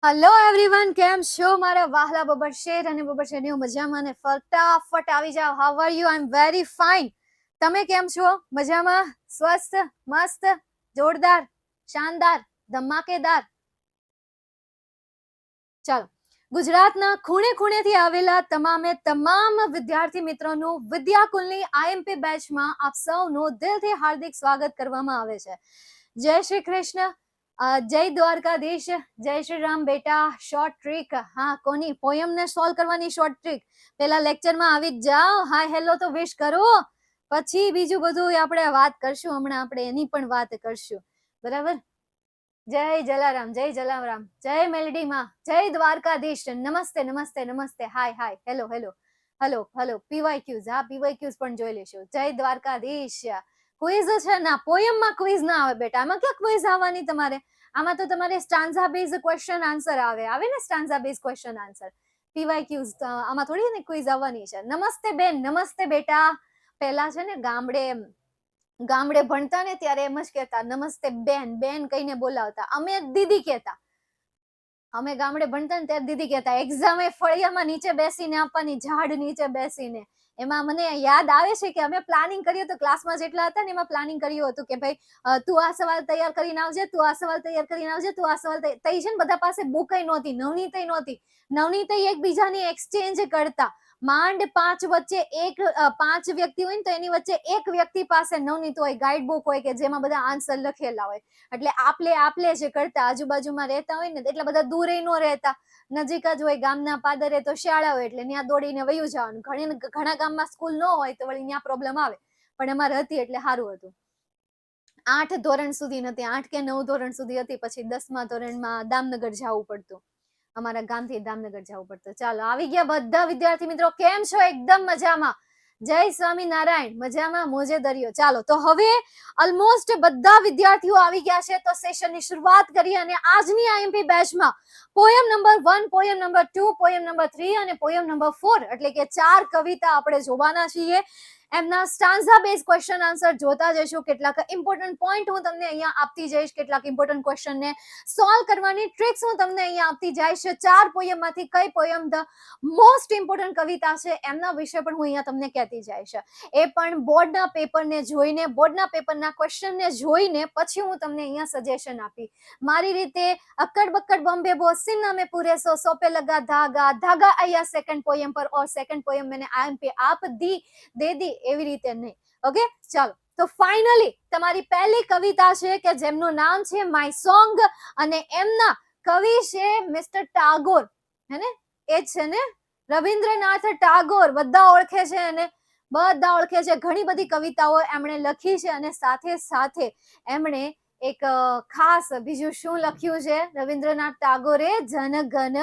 Hello everyone, કેમ છો મારા વહાલા બબર શેર અને બબર શેરની મજામાં ને ફટાફટ આવી જાવ. How are you? I am very fine. તમે કેમ છો? મજામાં, સ્વસ્થ, મસ્ત, જોરદાર, શાનદાર, ધમાકેદાર? ચાલો, ગુજરાતના ખૂણે ખૂણેથી આવેલા તમામ વિદ્યાર્થી મિત્રોનું વિદ્યાકુલની આઈએમપી બેચમાં આપ સૌનું દિલથી હાર્દિક સ્વાગત કરવામાં આવે છે. જય શ્રી કૃષ્ણ, જય દ્વારકાધીશ, જય શ્રી રામ. બેટા, શોર્ટ ટ્રીક. હા, કોની પોયમ ને સોલ્વ કરવાની શોર્ટ ટ્રીક? પેલા લેક્ચરમાં આવી જ જાઓ, હાય હેલો તો વિશ કરો, પછી બીજું બધું આપણે વાત કરશું. હમણાં આપણે એની પણ વાત કરશું, બરાબર? જય જલારામ, જય જલારામ, જય મેલડી માં, જય દ્વારકાધીશ. નમસ્તે નમસ્તે નમસ્તે, હાય હાય, હેલો હેલો, હલો હલો. પીવાયક્યુઝ, હા પીવાયક્યુઝ પણ જોઈ લેશું. જય દ્વારકાધીશ. ક્વિઝ છે ના, પોયમમાં ક્વિઝ ના આવે બેટા. આમાં ક્યાં ક્વિઝ આવવાની તમારે? આમાં તો તમારે સ્ટાન્ઝા બેઝ ક્વેશ્ચન આન્સર આવે ને, સ્ટાન્ઝા બેઝ ક્વેશ્ચન આન્સર. પીવાયક્યુઝ આમાં થોડી ને ક્વિઝ આવવાની છે. નમસ્તે બેન, નમસ્તે બેટા. પેલા છે ને ગામડે ભણતા ને ત્યારે એમ જ કહેતા, નમસ્તે બેન. બેન કહીને બોલાવતા. અમે દીદી કહેતા. અમે ગામડે ભણતા ને ત્યારે દીદી કહેતા. એક્ઝામ એ ફળિયામાં નીચે બેસીને આપવાની, ઝાડ નીચે બેસીને. એમાં મને યાદ આવે છે કે અમે પ્લાનિંગ કર્યું હતું, ક્લાસમાં જેટલા હતા ને એમાં પ્લાનિંગ કર્યું હતું કે ભાઈ તું આ સવાલ તૈયાર કરીને આવજે, તું આ સવાલ તૈયાર કરીને આવજે, તું આ સવાલ તઈ છે ને બધા પાસે બુકઈ નહોતી, નવનીતઈ નહોતી. નવનીતઈ એકબીજાની એક્સચેન્જ કરતા. માંડ પાંચ વ્યક્તિ હોય ને તો એની વચ્ચે એક વ્યક્તિ પાસે નવનીત હોય, ગાઈડ બુક હોય કે જેમાં બધા આન્સર લખેલા હોય. એટલે આપલે જે કરતા, આજુબાજુમાં રહેતા હોય ને એટલા બધા દૂર ન રહેતા, નજીક જ હોય. ગામના પાદરે તો શાળા હોય એટલે ત્યાં દોડીને વયું જવાનું. ઘણા ગામમાં સ્કૂલ ન હોય તો વળી ત્યાં પ્રોબ્લેમ આવે, પણ અમારે હતી એટલે સારું હતું. 8 ધોરણ સુધી નથી, 8 કે 9 ધોરણ સુધી હતી. પછી 10મા ધોરણમાં દામનગર જવું પડતું, અમારા ગામથી દામનગર જવું પડતું. ચાલો, આવી ગયા બધા વિદ્યાર્થી મિત્રો. કેમ છો? એકદમ મજામાં. જય સ્વામિનારાયણ. મજામાં, મોજે દરિયો. ચાલો, તો હવે ઓલમોસ્ટ બધા વિદ્યાર્થીઓ આવી ગયા છે, તો સેશનની શરૂઆત કરીએ. અને આજની આઈએમપી બેચમાં poem number 1, poem number 2, poem number 3 અને પોયમ નંબર 4 એટલે કે 4 કવિતા આપણે જોવાના છીએ. એમના સ્ટાન્ઝા બેઝ ક્વેશ્ચન આન્સર જોતા જઈશું. કેટલાક ઇમ્પોર્ટન્ટ પોઈન્ટ હું તમને અહીંયા આપતી જઈશ, કેટલાક ઇમ્પોર્ટન્ટ ક્વેશ્ચનને સોલ્વ કરવાની ટ્રિક્સ હું તમને અહીંયા આપતી જઈશ. 4 પોયમમાંથી કઈ પોયમ ધ મોસ્ટ ઇમ્પોર્ટન્ટ કવિતા છે એમના વિશે પણ હું અહીંયા તમને કહેતી જઈશ. એ પણ બોર્ડના પેપરને જોઈને, બોર્ડના પેપરના ક્વેશ્ચનને જોઈને પછી હું તમને અહીંયા સજેશન આપી. મારી રીતે અક્કડ બક્કડ બોમ્બે બોસ सीना में पूरे सौ पे लगा धागा, धागा आया सेकंड पोयम पर और सेकंड पोयम मैंने आईएमपी आप दी दे दी, એવી રીતે નહીં. ઓકે, ચાલો. તો ફાઇનલી તમારી પહેલી કવિતા છે કે જેમનું નામ છે માય સોંગ, અને એમના કવિ છે મિસ્ટર ટાગોર. હે ને? એ છે ને રવિન્દ્રનાથ ટાગોર. બધા ઓળખે છે એને, બધા ઓળખે છે. ઘણી બધી કવિતાઓ એમણે લખી છે અને સાથે સાથે એમણે એક ખાસ બીજું શું લખ્યું છે રવિન્દ્રનાથ ટાગોરે? જનગણ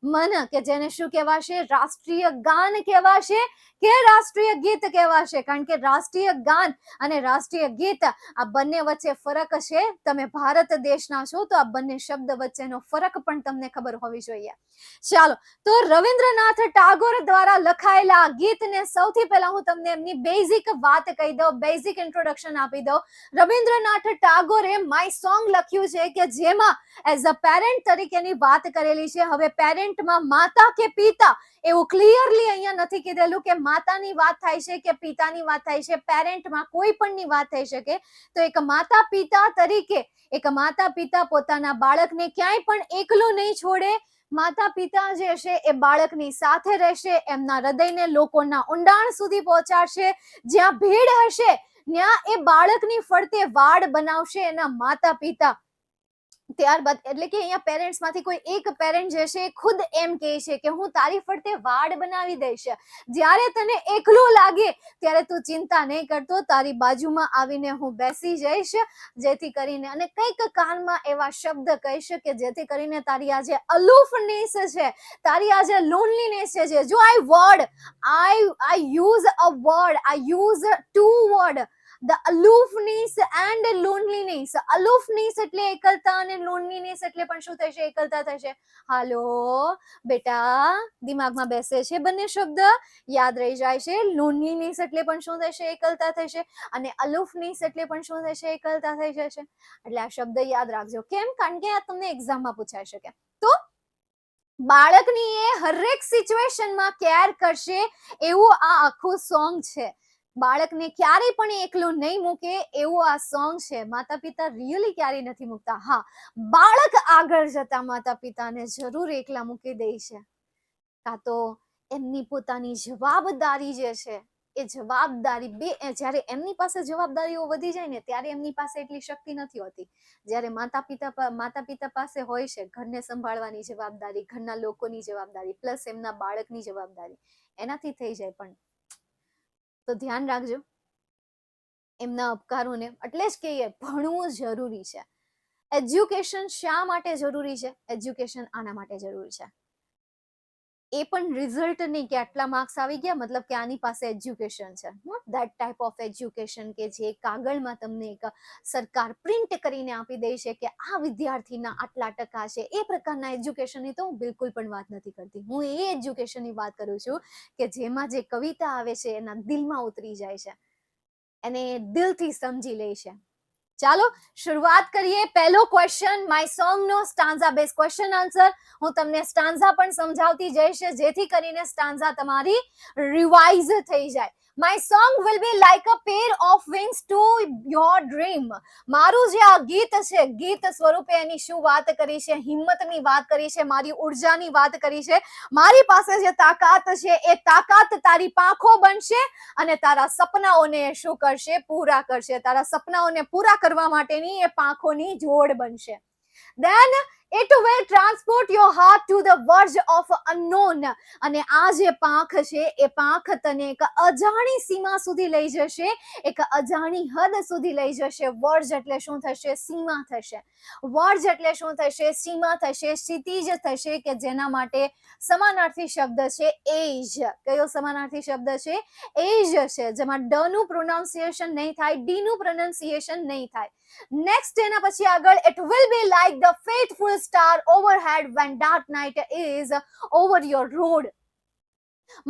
મન, કે જેને શું કહેવાશે? રાષ્ટ્રીય ગાન કહેવાશે કે રાષ્ટ્રીય ગીત કહેવાશે? કારણ કે રાષ્ટ્રીય ગાન અને રાષ્ટ્રીય ગીત આ બંને વચ્ચે ફરક છે. તમે ભારત દેશના છો તો આ બંને શબ્દ વચ્ચેનો ફરક પણ તમને ખબર હોવી જોઈએ. ચાલો, તો રવિન્દ્રનાથ ટાગોર દ્વારા લખાયેલા આ ગીતને સૌથી પહેલા હું તમને એમની બેઝિક વાત કહી દઉં, બેઝિક ઇન્ટ્રોડક્શન આપી દઉં. રવિન્દ્રનાથ ટાગોરે માય સોંગ લખ્યું છે કે જેમાં એઝ અ પેરેન્ટ તરીકેની વાત કરેલી છે. હવે પેરેન્ટમાં માતા કે પિતા એવું ક્લિયરલી અહીંયા નથી કીધેલું કે માતાની વાત થાય છે કે પિતાની વાત થાય છે. પેરેન્ટમાં કોઈ પણની વાત થઈ શકે. તો એક માતા પિતા તરીકે એક માતા પિતા પોતાના બાળકને ક્યાંય પણ એકલું નહીં છોડે. માતા પિતા જે છે એ બાળકની સાથે રહેશે, એમના હૃદયને લોકોના ઊંડાણ સુધી પહોંચાડશે. જ્યાં ભીડ હશે ત્યાં એ બાળકની ફરતે વાડ બનાવશે એના માતા પિતા. ત્યારબાદ એટલે કે અહીંયા પેરેન્ટ્સ માંથી કોઈ એક પેરેન્ટ જે છે ખુદ એમ કહે છે કે હું તારી ફરતે વાડ બનાવી દઈશ. જ્યારે તને એકલું લાગે ત્યારે તું ચિંતા નહીં કરતો, તારી બાજુમાં આવીને હું બેસી જઈશ, જેથી કરીને અને કંઈક કાનમાં એવા શબ્દ કહીશ કે જેથી કરીને તારી આ જે અલુફનેસ છે, તારી આ જે લોનલીનેસ છે, જો I use a word, I use two word, the aloofness and loneliness. Aloofness એટલે એકલતા અને loneliness એટલે પણ શું થશે? એકલતા થશે. હાલો બેટા, દિમાગમાં બેસે છે બંને શબ્દ, યાદ રહી જાય છે. loneliness એટલે પણ શું થશે? એકલતા થશે. અને aloofness એટલે પણ શું થશે? એકલતા થઈ જશે. એટલે આ શબ્દ યાદ રાખજો. કેમ? કારણ કે આ તમને એક્ઝામમાં પૂછાઈ શકે. તો બાળકની એ હરેક સિચ્યુએશનમાં કેર કરશે એવું આ આખું સોંગ છે. બાળકને ક્યારેય પણ એકલું નહીં મૂકે એવું આ સોંગ છે. માતા પિતા રિયલી ક્યારેય નથી મૂકતા. હા, બાળક આગળ જતા માતા પિતાને જરૂર એકલા મૂકી દે છે, કાં તો એમની પોતાની જવાબદારી જે છે એ જવાબદારી જ્યારે એમની પાસે જવાબદારીઓ વધી જાય ને ત્યારે એમની પાસે એટલી શક્તિ નથી હોતી. જ્યારે માતા પિતા પાસે હોય છે ઘરને સંભાળવાની જવાબદારી, ઘરના લોકોની જવાબદારી, પ્લસ એમના બાળકની જવાબદારી, એનાથી થઈ જાય. પણ તો ધ્યાન રાખજો એમના ઉપકારોને. એટલે જ કહીએ ભણવું જરૂરી છે. એજ્યુકેશન શા માટે જરૂરી છે? એજ્યુકેશન આના માટે જરૂરી છે. એ પણ રિઝલ્ટ નહીં કે આટલા માર્ક્સ આવી ગયા મતલબ કે આની પાસે એજ્યુકેશન છે. Not that type of education કે જે કાગળમાં તમને એક સરકાર પ્રિન્ટ કરીને આપી દે છે કે આ વિદ્યાર્થીના આટલા ટકા છે. એ પ્રકારના એજ્યુકેશનની તો હું બિલકુલ પણ વાત નથી કરતી. હું એ એજ્યુકેશનની વાત કરું છું કે જેમાં જે કવિતા આવે છે એના દિલમાં ઉતરી જાય છે, એને દિલથી સમજી લે છે. ચાલો શરૂઆત કરીએ. પહેલો ક્વેશ્ચન માય સોંગ નો સ્ટાન્ઝા બેઝ ક્વેશ્ચન આન્સર. હું તમને સ્ટાન્ઝા પણ સમજાવતી જઈશ જેથી કરીને સ્ટાન્ઝા તમારી રિવાઇઝ થઈ જાય. My song will be like a pair of wings to your dream. મારું જે આ ગીત છે, ગીત સ્વરૂપે એની શું વાત કરી છે? હિંમતની વાત કરી છે, મારી ઉર્જાની વાત કરી છે. મારી પાસે જે તાકાત છે એ તાકાત તારી પાંખો બનશે અને તારા સપનાઓને શું કરશે? પૂરા કરશે. તારા સપનાઓને પૂરા કરવા માટેની એ પાંખોની જોડ બનશે. Then it will transport your heart to the verge of unknown. અને આ જે પાંખ છે એ પાંખ તને એક અજાણી સીમા સુધી લઈ જશે, એક અજાણી હદ સુધી લઈ જશે. વર્જ એટલે શું થશે? સીમા થશે. વર્જ એટલે શું થશે? સીમા થશે, ક્ષિતિજ થશે, કે જેના માટે સમાનાર્થી શબ્દ છે એજ. કયો સમાનાર્થી શબ્દ છે? એજ છે, જેમાં ડ નું પ્રોનાઉન્સિએશન નહીં થાય, ડી નું પ્રોનાઉન્સિએશન નહીં થાય. નેક્સ્ટ એના પછી આગળ it will be like the faithful star overhead when dark night is over your road.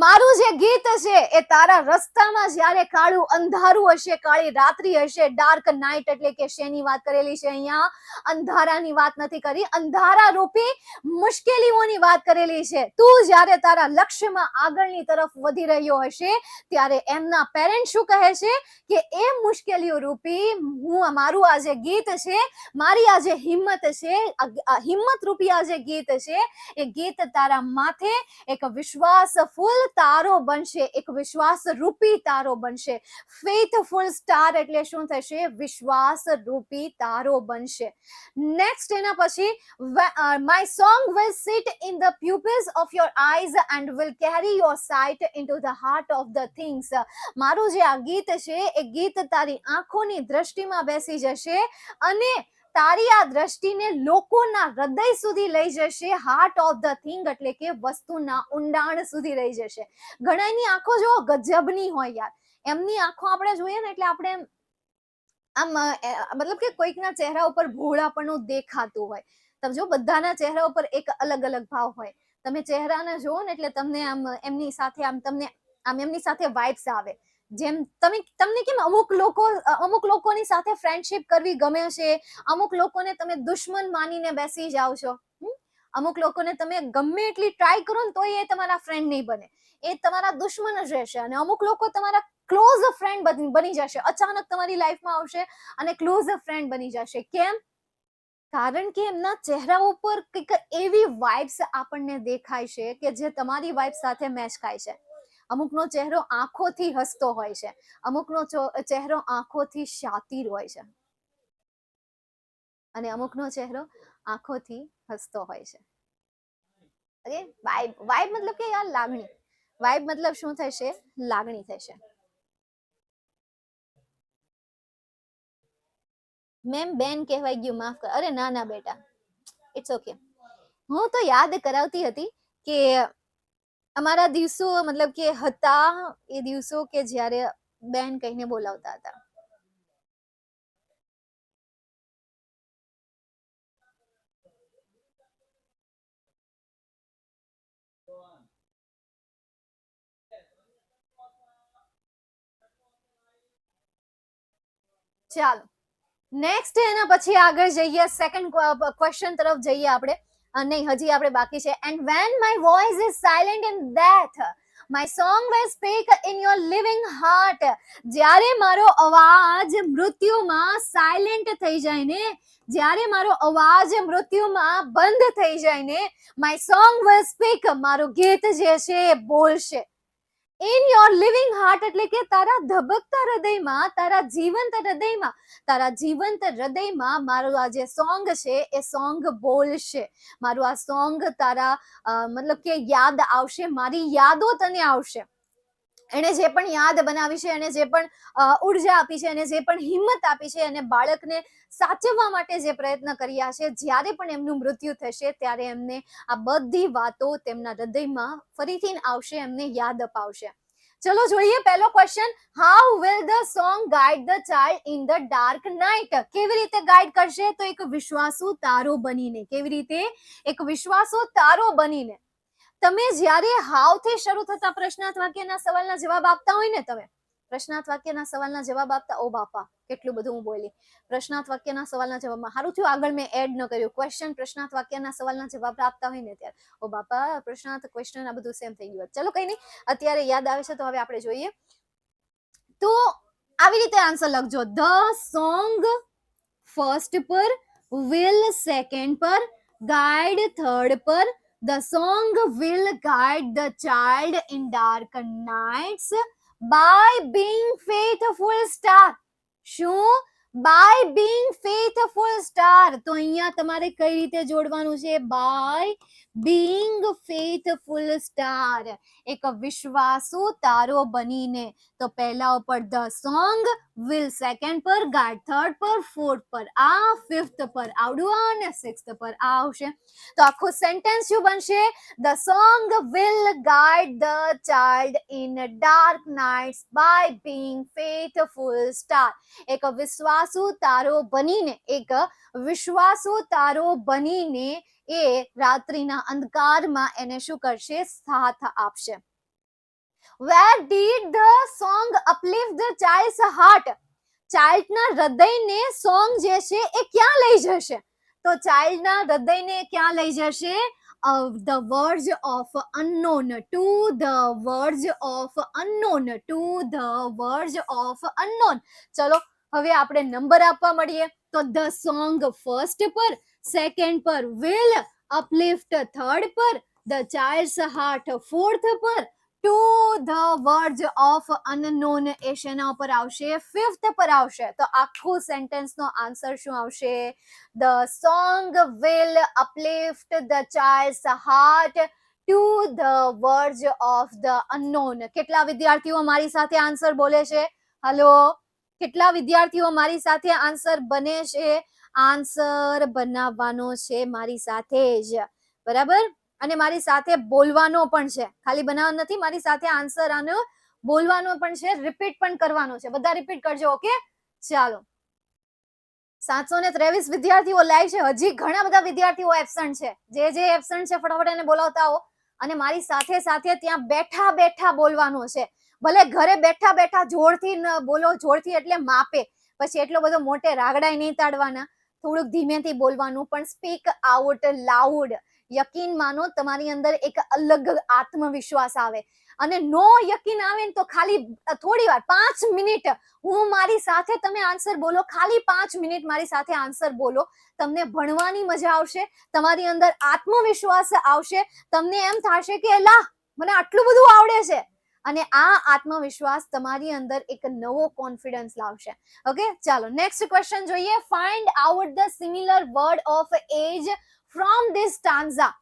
મારું જે ગીત છે એ તારા રસ્તામાં જ્યારે કાળું અંધારું હશે, કાળી રાત્રિ હશે, ડાર્ક નાઇટ એટલે કે શેની વાત કરેલી છે અહીંયા? અંધારાની વાત નથી કરી, અંધારા રૂપી મુશ્કેલીઓની વાત કરેલી છે. તું જ્યારે તારા લક્ષ્યમાં આગળની તરફ વધી રહ્યો હશે ત્યારે એમના પેરેન્ટ શું કહે છે કે એ મુશ્કેલીઓ રૂપી મારું આ જે ગીત છે, મારી આ જે હિંમત છે, હિંમત રૂપી આ જે ગીત છે એ ગીત તારા માથે એક વિશ્વાસ તારો બનશે, એક વિશ્વાસ રૂપી તારો બનશે. ફેથફુલ સ્ટાર એટલે શું થશે? વિશ્વાસ રૂપી તારો બનશે. નેક્સ્ટ એના પછી my song will sit in the pupils of your eyes and will carry your sight into the heart of the things. મારું જે આ ગીત છે એ ગીત તારી આંખોની દ્રષ્ટિમાં બેસી જશે અને તારી આ દ્રષ્ટિને લોકોના હૃદય સુધી લઈ જશે. હાર્ટ ઓફ ધ થિંગ એટલે કે વસ્તુના ઊંડાણ સુધી લઈ જશે. ઘણાની આંખો જો ગજબની હોય યાર, એમની આંખો આપણે જોઈએ ને એટલે આપણે આમ મતલબ કે કોઈકના ચહેરા ઉપર ભોળાપણું દેખાતું હોય. તમે જો બધાના ચહેરા ઉપર એક અલગ અલગ ભાવ હોય. તમે ચહેરાને જુઓ ને એટલે તમને આમ એમની સાથે એમની સાથે વાઇબ્સ આવે. જેમ તમને કેમ અમુક લોકોની સાથે ફ્રેન્ડશિપ કરવી ગમે છે, અમુક લોકોને તમે દુશ્મન માનીને બેસી જાઓ છો, અમુક લોકોને તમે ગમે એટલી ટ્રાય કરો ને તોય એ તમારા ફ્રેન્ડ નહીં બને, એ તમારા દુશ્મન જ રહેશે. અને અમુક લોકો તમારા ક્લોઝ ફ્રેન્ડ બની જશે, અચાનક તમારી લાઈફમાં આવશે અને ક્લોઝ ફ્રેન્ડ બની જશે. કેમ? કારણ કે એમના ચહેરા ઉપર કંઈક એવી વાઇબ્સ આપણને દેખાય છે કે જે તમારી વાઇબ સાથે મેચ ખાય છે. અમુકનો ચહેરો આંખોથી હસતો હોય છે, અમુકનો ચહેરો આંખોથી શાતીર હોય છે અને અમુકનો ચહેરો આંખોથી હસતો હોય છે. ઓકે, વાઇબ મતલબ કે યાર લાગણી. વાઇબ મતલબ શું થશે? લાગણી થશે. મેમ બેન કહેવાય ગયું, માફ કર. અરે ના ના બેટા, ઇટ્સ ઓકે. હું તો યાદ કરાવતી હતી કે અમારા દિવસો મતલબ કે હતા એ દિવસો કે જ્યારે બેન કહીને બોલાવતા હતા. ચાલો નેક્સ્ટ એના પછી આગળ જઈએ, સેકન્ડ ક્વેશ્ચન તરફ જઈએ આપણે. નહીં, હજી આપણે બાકી છે. And when my voice is silent in death, my song will speak in your living heart. જ્યારે મારો અવાજ મૃત્યુમાં સાયલેન્ટ થઈ જાય ને, જ્યારે મારો અવાજ મૃત્યુમાં બંધ થઈ જાય ને, માય સોંગ વિલ સ્પીક, મારું ગીત જે છે એ બોલશે. ઇન યોર લિવિંગ હાર્ટ એટલે કે તારા ધબકતા હૃદયમાં, તારા જીવંત હૃદયમાં મારું આ જે સોંગ છે એ સોંગ બોલશે. મારું આ સોંગ તારા મતલબ કે યાદ આવશે, મારી યાદો તને આવશે. એને જે પણ યાદ બનાવી છે, એને જે પણ ઉર્જા આપી છે, એને જે પણ હિંમત આપી છે, અને બાળકને સાચવવા માટે જે પ્રયત્ન કર્યા છે, જ્યારે પણ એમનું મૃત્યુ થશે ત્યારે એમને આ બધી વાતો તેમના હૃદયમાં ફરીથી આવશે, એમને યાદ અપાવશે. ચલો જોઈએ પહેલો question. How will the song guide the child in the dark night? કેવી રીતે ગાઈડ કરશે? તો એક વિશ્વાસુ તારો બનીને. કેવી રીતે? એક વિશ્વાસુ તારો બનીને. તમે જ્યારે હાઉ થી શરૂ થતા પ્રશ્નાર્થ વાક્યના સવાલના જવાબ આપતા હોય ને, તમે પ્રશ્નાર્થ વાક્યના સવાલના જવાબ આપતા, ઓ બાપા કેટલું બધું હું બોલી. પ્રશ્નાર્થ વાક્યના સવાલના જવાબમાં સારું થયું આગળ મેં એડ ન કર્યું. ક્વેશ્ચન પ્રશ્નાર્થ વાક્યના સવાલના જવાબ આપતા હોય ને ત્યારે, ઓ બાપા પ્રશ્નાર્થ ક્વેશ્ચન આ બધું સેમ થઈ ગયું. ચલો કઈ નહીં, અત્યારે યાદ આવે છે તો હવે આપણે જોઈએ. તો આવી રીતે આન્સર લખજો. ધ સોંગ ફર્સ્ટ પર, વિલ સેકન્ડ પર, ગાઈડ થર્ડ પર. The song will guide the child in dark nights by being faithful star. શું? By being faithful star. તો અહીંયા તમારે કઈ રીતે જોડવાનું છે? By being faithful star. એક વિશ્વાસુ તારો બનીને. તો પહેલા ઉપર ધ સોંગ, વિલ સેકન્ડ પર, ગાઈડ થર્ડ પર, ફોર્થ પર આ, ફિફ્થ પર આવડું અને સિક્સ્થ પર આવશે. તો આખું સેન્ટેન્સ શું બનશે? The song will guide the child in dark nights by being faithful star. એક વિશ્વાસુ તારો બનીને, એક વિશ્વાસુ તારો બનીને એ રાત્રિના અંધકારમાં એને શું કરશે? સાથ આપશે. Where did the song uplift the child's heart? ચાઇલ્ડના હૃદયને સોંગ જે છે એ ક્યાં લઈ જશે? તો ચાઇલ્ડના હૃદયને ક્યાં લઈ જશે? The words of unknown, to the words of unknown, to the words of unknown. ચલો હવે આપણે નંબર આપવા મળીએ. તો ધ સોંગ ફર્સ્ટ પર, સેકન્ડ પર, will uplift થર્ડ પર, ધ ચાઇલ્ડ્સ હાર્ટ ફોર્થ પર, to the words of unknown એ શેના ઉપર આવશે? ફિફ્થ પર આવશે. તો આખું સેન્ટેન્સનો આન્સર શું આવશે? The song will uplift the child's heart to the words of the unknown. કેટલા વિદ્યાર્થીઓ મારી સાથે આન્સર બોલે છે? હલો, કેટલા વિદ્યાર્થીઓ મારી સાથે આન્સર બને છે? આન્સર બનાવવાનો છે મારી સાથે જ, બરાબર? અને મારી સાથે બોલવાનો પણ છે, ખાલી બનાવવાનો નથી, મારી સાથે આન્સર આનો બોલવાનો પણ છે, રિપીટ પણ કરવાનો છે. બધા રિપીટ કરજો, ઓકે? ચાલો, 723 વિદ્યાર્થીઓ લાઈવ છે. હજી ઘણા બધા વિદ્યાર્થીઓ એબસન્ટ છે. જે એબસન્ટ છે ફટાફટ એને બોલાવતા હો. અને મારી સાથે સાથે ત્યાં બેઠા બેઠા બોલવાનું છે. ભલે ઘરે બેઠા બેઠા જોરથી ન બોલો, જોરથી એટલે માપે, પછી એટલો બધો મોટે રાગડાય નહીં તાડવાના, થોડુંક ધીમેથી બોલવાનું, પણ સ્પીક આઉટ લાઉડ. યકીન માનો, તમારી અંદર એક અલગ આત્મવિશ્વાસ આવે. અને નો યકીન આવે ને તો ખાલી થોડી વાર 5 મિનિટ હું મારી સાથે, તમે આન્સર બોલો, ખાલી 5 મિનિટ મારી સાથે આન્સર બોલો. તમને ભણવાની મજા આવશે, તમારી અંદર આત્મવિશ્વાસ આવશે, તમને એમ થશે કે લા મને આટલું બધું આવડે છે. અને આ આત્મવિશ્વાસ તમારી અંદર એક નવો કોન્ફિડન્સ લાવશે. ઓકે, ચાલો નેક્સ્ટ ક્વેશ્ચન જોઈએ. Find out the similar word of age from this stanza.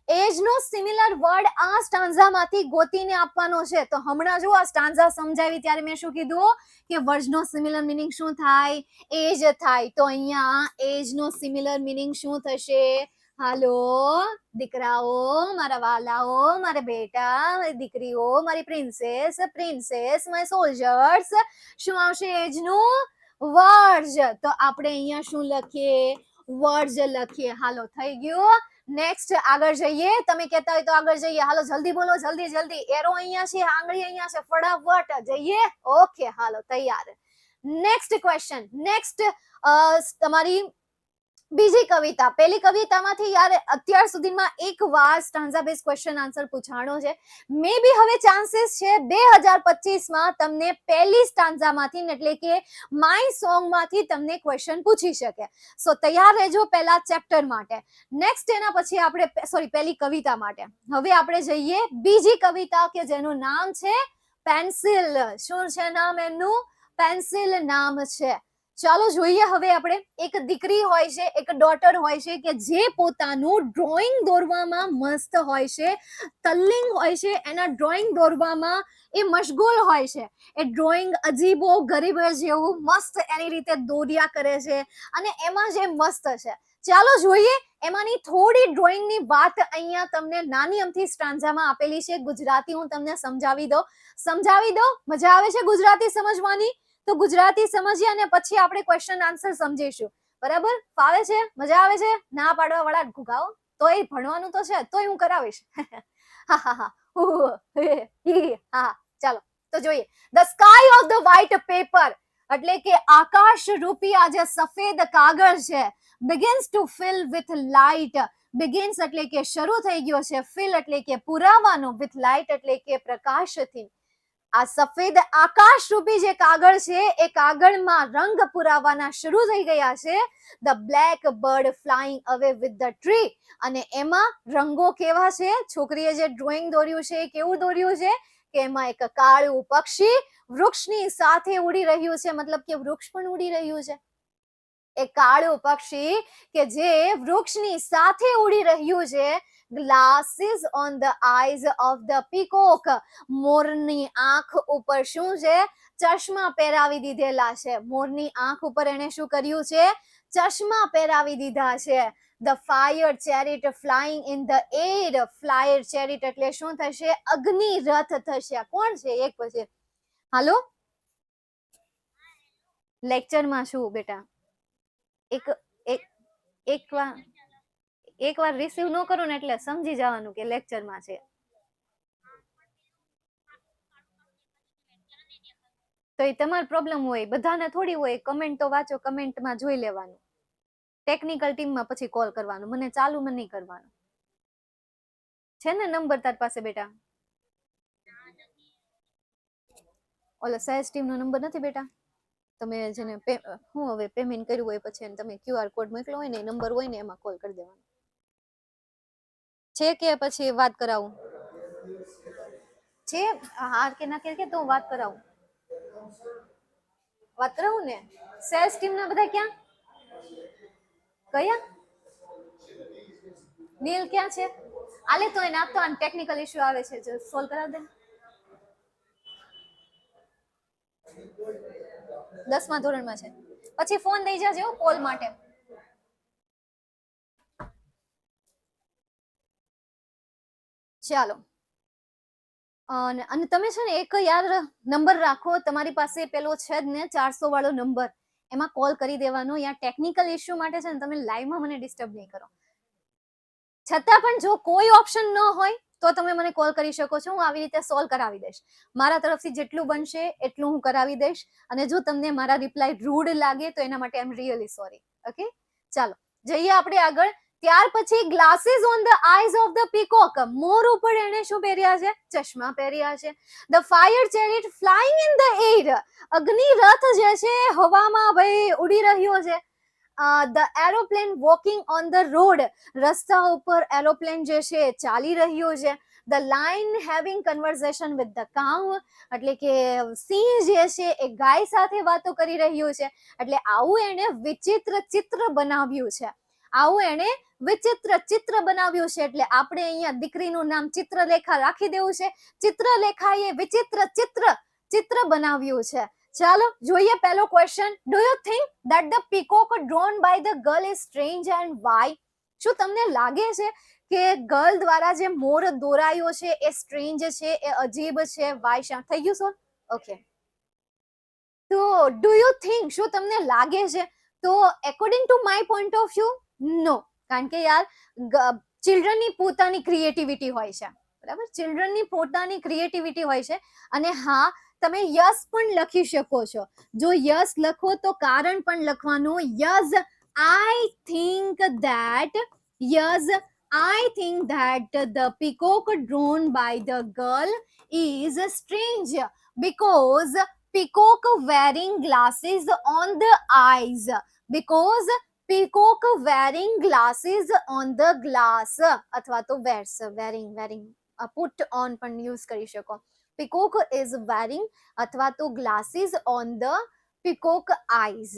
એજનો સિમિલર વર્ડ આ સ્ટાન્ઝામાંથી ગોતીને આપવાનો છે. તો હમણાં જો આ સ્ટાન્ઝા સમજાવી ત્યારે મેં શું કીધું કે વર્ડનો સિમિલર મીનિંગ શું થાય? એજ થાય. તો અહીંયા એજનો સિમિલર મીનિંગ શું થશે? હાલો દીકરાઓ, મારા વાલાઓ, મારા બેટા, મારી દીકરીઓ, મારી પ્રિન્સેસ, માય સોલ્જર્સ, શું આવશે? એજનું વર્ડ્સ. તો આપણે અહીંયા શું લખીએ? વર્ડ્સ લખીએ. હાલો થઈ ગયું. નેક્સ્ટ આગળ જઈએ. તમે કહેતા હોય તો આગળ જઈએ. હાલો જલ્દી બોલો, જલ્દી જલ્દી. એરો અહીંયા છે, આંગળી અહીંયા છે, ફટાફટ જઈએ. ઓકે, હાલો તૈયાર. Next question. નેક્સ્ટ તમારી બીજી કવિતા, પહેલી કવિતામાંથી યાર અત્યાર સુધીમાં એક વાર સ્ટાન્ઝા બેઝ ક્વેશ્ચન આન્સર પૂછાણો છે. મે બી હવે ચાન્સીસ છે 2025 માં તમને પહેલી સ્ટાન્ઝામાંથી એટલે કે માય સોંગ માંથી તમને ક્વેશ્ચન પૂછી શકે. સો તૈયાર રહેજો પહેલા ચેપ્ટર માટે. નેક્સ્ટ એના પછી આપણે પહેલી કવિતા માટે હવે આપણે જઈએ બીજી કવિતા કે જેનું નામ છે પેન્સિલ. શું છે નામ એનું? પેન્સિલ નામ છે. ચાલો જોઈએ હવે આપણે. એક દીકરી હોય છે, એક ડોટર હોય છે કે જે પોતાનું ડ્રોઈંગ દોરવામાં મસ્ત હોય છે, તલ્લીન હોય છે, એના ડ્રોઈંગ દોરવામાં એ મશગુલ હોય છે. એ ડ્રોઈંગ અજીબો ગરીબ જેવું મસ્ત એની રીતે દોર્યા કરે છે અને એમાં જે મસ્ત છે. ચાલો જોઈએ એમાંની થોડી ડ્રોઈંગની વાત અહીંયા તમને નાની અમથી સ્ટાન્ઝામાં આપેલી છે. ગુજરાતી હું તમને સમજાવી દઉં. મજા આવે છે ગુજરાતી સમજવાની? તો ગુજરાતી સમજીએ અને પછી આપણે ક્વેશ્ચન આન્સર સમજીશું. બરાબર? ફાવે છે? મજા આવે છે? ના પાડવા વાળા ઘુગાઓ. તોય ભણવાનું તો છે, તોય હું કરાવીશ. હા હા હા હા. ચાલો તો જોઈએ. The sky of the white paper એટલે કે આકાશ રૂપી આ જે સફેદ કાગળ છે begins to fill with light. begins એટલે કે શરૂ થઈ ગયો છે, fill એટલે કે પુરાવાનો, with light એટલે કે પ્રકાશથી. આ સફેદ આકાશ રૂપી જે કાગળ છે એ કાગળમાં રંગ પુરાવાના શરૂ થઈ ગયા છે. ધ બ્લેક બર્ડ ફ્લાઇંગ અવે વિથ ધ ટ્રી. અને એમાં રંગો કેવા છે? છોકરીએ જે ડ્રોઈંગ દોર્યું છે એ કેવું દોર્યું છે કે એમાં એક કાળું પક્ષી વૃક્ષની સાથે ઉડી રહ્યું છે, મતલબ કે વૃક્ષ પણ ઉડી રહ્યું છે. એ કાળું પક્ષી કે જે વૃક્ષની સાથે ઉડી રહ્યું છે. Glasses on the eyes of the peacock. મોરની આંખ ઉપર શું છે? ચશ્મા પહેરાવી દીધેલા છે. મોરની આંખ ઉપર એને શું કર્યું છે? ચશ્મા પહેરાવી દીધા છે. The fire chariot flying in the air. Flyer chariot એટલે શું થશે? અગ્નિ રથ થશે. કોણ છે એક પછી? હાલો, લેક્ચરમાં શું બેટા? એક વાર રિસીવ ન કરું ને એટલે સમજી જવાનું કે લેક્ચરમાં છે. તો એ તમારો પ્રોબ્લેમ હોય, બધાને થોડી હોય. કમેન્ટ તો વાંચો, કમેન્ટમાં જોઈ લેવાનું. ટેકનિકલ ટીમમાં પછી કોલ કરવાનું, મને ચાલુમાં નહીં કરવાનું. છે ને નંબર તાર પાસે બેટા? ઓલા સાયન્સ ટીમનો નંબર નથી બેટા? તમે જેને હું હવે પેમેન્ટ કર્યું હોય પછી તમે ક્યુઆર કોડ મોકલો હોય ને નંબર હોય ને એમાં કોલ કરી દેવાનો છે. કે પછી વાત કરાવું છે? હા કે ના કે તો વાત કરાવું ને. સેલ્સ ટીમ ના બધા ક્યાં ગયા? નીલ ક્યાં છે? આલે તો એને આપતો આને ટેકનિકલ ઇશ્યુ આવે છે, જો સોલ્વ કરાવ દે. 10મા ધોરણમાં છે. પછી ફોન દઈ જાજો કોલ માટે. ચાલો. અને તમે છે ને એક યાર નંબર રાખો તમારી પાસે, પેલો છે જ ને 400 વાળો નંબર. એમાં કોલ કરી દેવાનો. યા ટેકનિકલ ઇશ્યુ માટે છે ને તમે લાઈવમાં મને ડિસ્ટર્બ નહીં કરો. છતાં પણ જો કોઈ ઓપ્શન ન હોય તો તમે મને કોલ કરી શકો છો. હું આવી રીતે સોલ્વ કરાવી દઈશ. મારા તરફથી જેટલું બનશે એટલું હું કરાવી દઈશ. અને જો તમને મારા રિપ્લાય રૂડ લાગે તો એના માટે I am really sorry. Okay, ચાલો જઈએ આપણે આગળ. ત્યાર પછી glasses on the eyes of the peacock. મોર ઉપર એને શું પહેર્યા છે? ચશ્મા પહેર્યા છે. The fire chariot flying in the air. અગ્નિ રથ જે છે હવામાં ભાઈ ઉડી રહ્યો છે. The aeroplane walking on the road. રસ્તા ઉપર એરોપ્લેન જે છે ચાલી રહ્યું છે. The lion having conversation with the cow. એટલે કે સિંહ જે છે એ ગાય સાથે વાતો કરી રહ્યું છે. એટલે આવું એને વિચિત્ર ચિત્ર બનાવ્યું છે. એટલે આપણે અહીંયા દીકરીનું નામ ચિત્રલેખા રાખી દેવું છે. ચિત્રલેખાએ વિચિત્ર ચિત્ર બનાવ્યું છે. ચાલો જોઈએ પહેલો question. Do you think that the peacock drawn by the girl is strange and why? શું તમને લાગે છે કે ગર્લ દ્વારા જે મોર દોરાયો છે એ સ્ટ્રેન્જ છે, એ અજીબ છે? વાય શા થઈ ગયું સર? ઓકે, તો ડુ યુ થિંક શું તમને લાગે છે? તો according to my point of view no. કારણ કે યાર ચિલ્ડ્રનની પોતાની ક્રિએટિવિટી હોય છે. બરાબર, ચિલ્ડ્રનની પોતાની ક્રિએટિવિટી હોય છે. અને હા, તમે યસ પણ લખી શકો છો. જો યસ લખો તો કારણ પણ લખવાનું. Yes I think that, yes, I think that the peacock drawn by the girl is strange because peacock wearing glasses on the eyes. Because peacock wearing glasses on the glass અથવા તો wears wearing put on પણ use કરી શકો. Peacock is wearing અથવા તો glasses on the peacock eyes.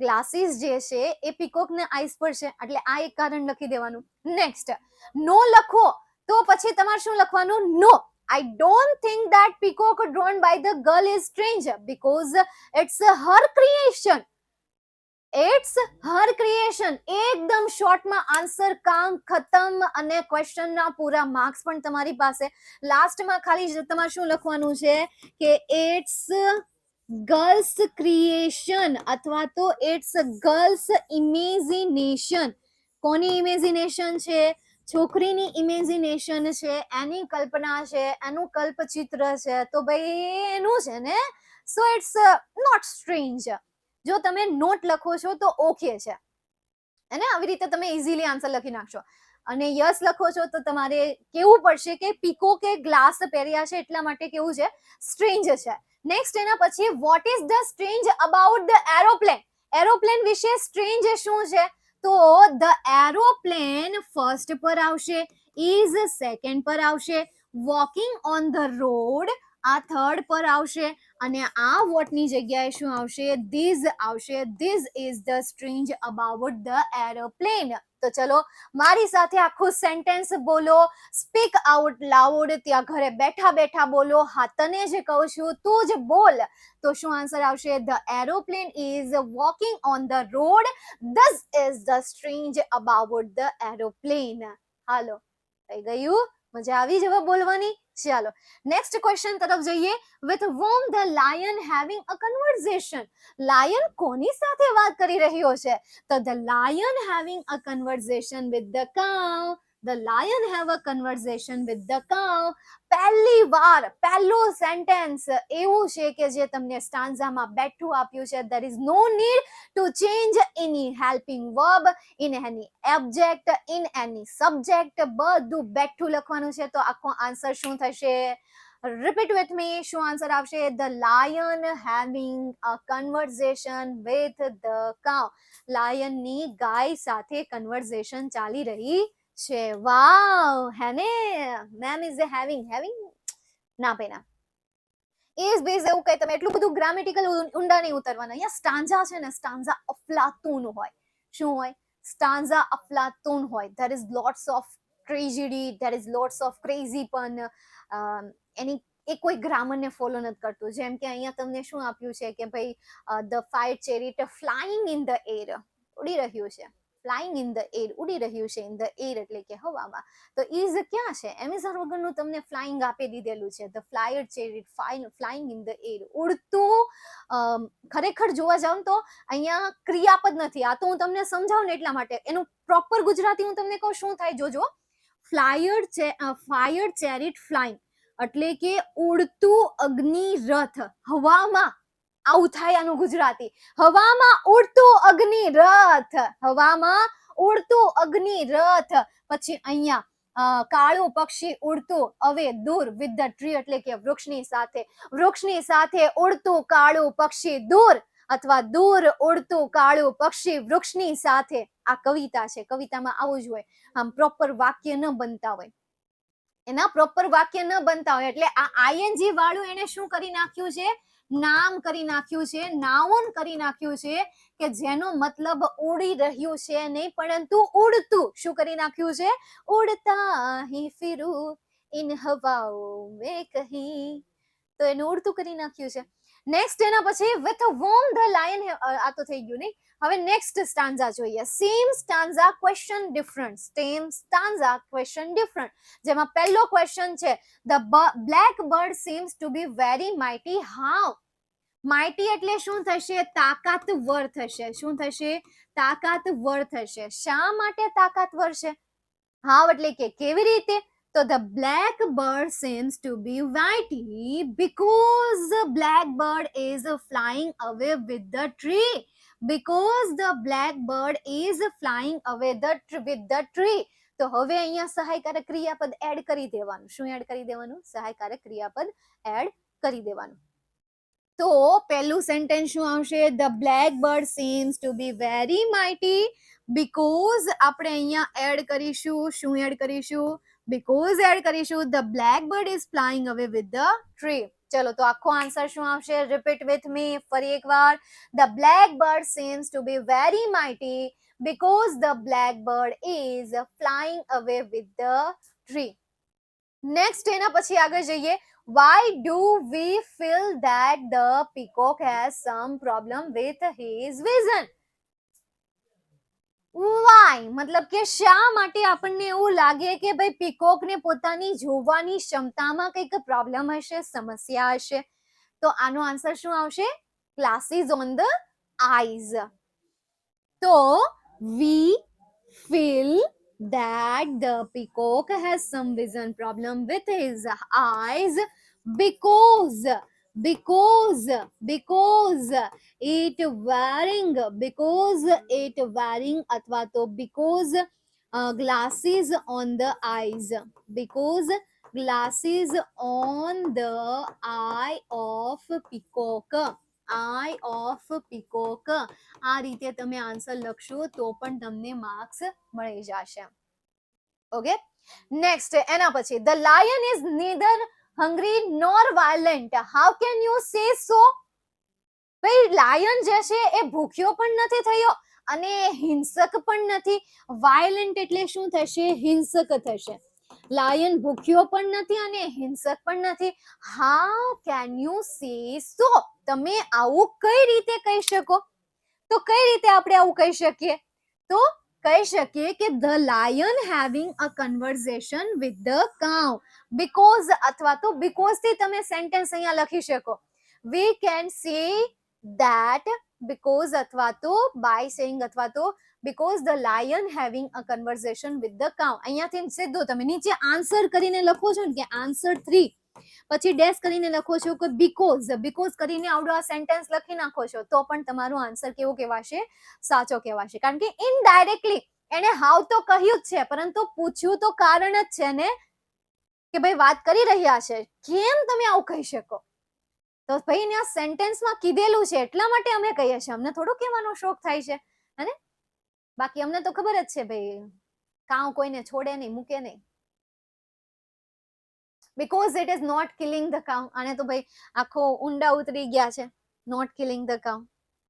Glasses જે છે એ peacock ને આઈસ પર છે એટલે આ એક કારણ લખી દેવાનું. નેક્સ્ટ, નો લખો તો પછી તમારે શું લખવાનું? નો, I don't think that peacock drawn by the girl is strange because it's her creation. It's her creation. એકદમ શોર્ટમાં આન્સર, કામ ખતમ, અને ક્વેશ્ચન ના પૂરા માર્ક્સ પણ તમારી પાસે. લાસ્ટમાં ખાલી તમારે શું લખવાનું છે કે ઇટ્સ ગર્લ્સ ક્રિએશન અથવા તો ઇટ્સ ગર્લ્સ ઇમેજિનેશન. કોની ઇમેજિનેશન છે? છોકરીની ઇમેજિનેશન છે, એની કલ્પના છે, એનું કલ્પચિત્ર છે, તો ભાઈ એનું છે ને. So it's not strange. જો તમે નોટ લખો છો તો ઓકે છે, અને આવી રીતે તમે ઇઝીલી આન્સર લખી નાખશો. અને યસ લખો છો તો તમારે કેવું પડશે કે પીકોકે ગ્લાસ પહેર્યા છે એટલા માટે કેવું છે? સ્ટ્રેન્જ છે. નેક્સ્ટ એના પછી, vote is the strange about the aeroplane? Aeroplane વિશે સ્ટ્રેન્જ શું છે? તો ધ એરોપ્લેન ફર્સ્ટ પર આવશે, ઇઝ સેકન્ડ પર આવશે, વોકિંગ ઓન ધ રોડ આ થર્ડ પર આવશે, અને આ વોટની જગ્યાએ શું આવશે? ધીઝ આવશે. These is the strange about the aeroplane. તો ચલો મારી સાથે આખું સેન્ટેન્સ બોલો, સ્પીક આઉટ લાઉડ. ત્યાં ઘરે બેઠા બેઠા બોલો, હા તને જે કહું છું તું જ બોલ. તો શું આન્સર આવશે? The aeroplane is walking on the road. This is the strange about the aeroplane. હાલો, થઈ ગયું? મજા આવી જવા બોલવાની? ચાલો નેક્સ્ટ ક્વેશ્ચન તરફ જઈએ. with whom the lion having a conversation? Lion કોની સાથે વાત કરી રહ્યો છે? તો the lion having a conversation with the cow. The lion have a conversation with the cow. પહેલી વાર પહેલું સેન્ટેન્સ એવું છે કે જે તમને સ્ટાન્ઝામાં બેઠું આપ્યું છે. there is no need to change any helping verb in any object in any subject. બધું બેઠું લખવાનું છે. તો આખો આન્સર શું થશે? Repeat with me. શું આન્સર આવશે? The lion having a conversation with the cow. Lion ની ગાય સાથે કન્વર્ઝેશન ચાલી રહી છે. વાવ, હે ને? મેમ ઇઝ having ના પેના is બેઝ એવું કઈ તમે એટલું બધું ગ્રામેટિકલ ઊંડા નહીં ઉતરવાના. અહીંયા સ્ટાન્ઝા છે ને, સ્ટાન્ઝા અફલાતૂન હોય. શું હોય? સ્ટાન્ઝા અફલાતૂન હોય. there is lots of tragedy, there is lots of crazy પણ એની એ કોઈ ગ્રામરને ફોલો નથી કરતું. જેમ કે અહીંયા તમને શું આપ્યું છે કે ભાઈ the fire chariot flying in the air, ઉડી રહ્યું છે. ફ્લાઇંગ ઇન ધ એર, ઉડી રહ્યું છે. ઇન ધ એર એટલે કે હવામાં. તો ઇઝ ક્યાં છે? એમિઝર વગરનું તમને ફ્લાઇંગ આપી દીધેલું છે. The flyer chariot flying in the air, ઉડતું. ખરેખર જોવા જાઉં તો અહીંયા ક્રિયાપદ નથી. આ તો હું તમને સમજાવું ને એટલા માટે. એનું પ્રોપર ગુજરાતી હું તમને કહું શું થાય જોજો. ફાયર ચેરિટ ફ્લાઇંગ એટલે કે ઉડતું અગ્નિ રથ હવામાં. આવું થાય આનું ગુજરાતી. હવામાં ઉડતું અગ્નિ રથ, હવામાં ઉડતું અગ્નિ રથ. પછી અહીંયા કાળું પક્ષી ઉડતું અવે દૂર વિથ ધ ટ્રી એટલે કે વૃક્ષની સાથે. વૃક્ષની સાથે ઉડતું કાળું પક્ષી દૂર, અથવા દૂર ઉડતું કાળું પક્ષી વૃક્ષની સાથે. આ કવિતા છે. કવિતામાં આવું જ હોય. આમ પ્રોપર વાક્ય ન બનતા હોય, એના પ્રોપર વાક્ય ન બનતા હોય એટલે આ આઈએનજી વાળું એને શું કરી નાખ્યું છે? નામ કરી નાખ્યું છે, નાઉન કરી નાખ્યું છે કે જેનો મતલબ ઉડી રહ્યું છે નહીં પરંતુ ઉડતું. શું કરી નાખ્યું છે? ઉડતા હી ફિરું ઇન હવાઓ મેં કહી. તો એનું ઉડતું કરી નાખ્યું છે. નેક્સ્ટ એના પછી with whom the lion આ તો થઈ ગયું નહીં. હવે નેક્સ્ટ સ્ટાન્ઝા જોઈએ. Same stanza question different. Same stanza question different. જેમાં પહેલો ક્વેશ્ચન છે the black bird seems to be very mighty. how? Mighty એટલે શું થશે? તાકાતવર થશે. શું થશે? તાકાતવર થશે. શા માટે તાકાતવર છે? હાવ એટલે કે કેવી રીતે? તો the blackbird seems to be whitey because the blackbird is flying away with the tree. Because the blackbird is flying away with the tree. તો હવે અહીંયા સહાયકારક ક્રિયાપદ એડ કરી દેવાનું. શું એડ કરી દેવાનું? સહાયકારક ક્રિયાપદ એડ કરી દેવાનું. તો પહેલું સેન્ટેન્સ શું આવશે? The blackbird seems to be very mighty because આપણે અહીંયા એડ કરીશું. શું એડ કરીશું? Because એડ કરીશું. The blackbird is flying away with the tree. ચલો તો આખો આન્સર શું આવશે? રિપીટ વિથ મી ફરી એકવાર. The blackbird seems to be very mighty because the blackbird is flying away with the tree. Next એના પછી આગળ જઈએ. Why do we feel that the peacock has some problem with his vision? Why મતલબ કે શા માટે આપણને એવું લાગે કે ભાઈ પીકોક ને પોતાની જોવાની ક્ષમતામાં કંઈક પ્રોબ્લેમ હશે, સમસ્યા હશે? તો આનો આન્સર શું આવશે? Glasses on the eyes. તો we feel that the peacock has some vision problem with his eyes because it wearing અથવા તો because glasses on the eyes, because glasses on the eye of peacock, eye of peacock. આ રીતે તમે answer લખશો તો પણ તમને marks મળી જશે. ઓકે, નેક્સ્ટ એના પછી the lion is neither hungry nor violent. How can you say so? ભાઈ લાયન જે છે એ ભૂખ્યો પણ નથી થયો અને હિંસક પણ નથી. વાયલેન્ટ એટલે શું થશે? હિંસક થશે. લાયન ભૂખ્યો પણ નથી અને હિંસક પણ નથી. How can you say so? તમે આવું કઈ રીતે કહી શકો? તો કઈ રીતે આપણે આવું કહી શકીએ? તો કહી શકીએ કે the lion having a conversation with the cow. because અથવા તો because થી તમે સેન્ટેન્સ અહીંયા લખી શકો. we can say that because અથવા તો by saying અથવા તો because the lion having a conversation with the cow. અહીંયાથી સીધો તમે નીચે આન્સર કરીને લખો છો ને કે આન્સર 3 પછી ડેશ કરીને લખો છો કે because કરીને આવડો આ સેન્ટેન્સ લખી નાખો છો તો પણ તમારો આન્સર કેવો કહેવાશે? સાચો કહેવાશે. કારણ કે ઇનડાયરેક્ટલી એને હાવ તો કહ્યું જ છે પરંતુ પૂછ્યું તો કારણ જ છે ને કે ભાઈ વાત કરી રહ્યા છે, કેમ તમે આવું કહી શકો? તો ભાઈ ને આ સેન્ટેન્સમાં કીધેલું છે એટલા માટે અમે કહીએ છીએ. અમને થોડો કહેવાનો શોખ થાય છે હે? બાકી અમને તો ખબર જ છે ભાઈ કાઉ કોઈને છોડે નહીં, મૂકે નહીં. because it is not killing the cow. આને તો ભાઈ આખો ઊંડા ઉતરી ગયા છે. not killing the cow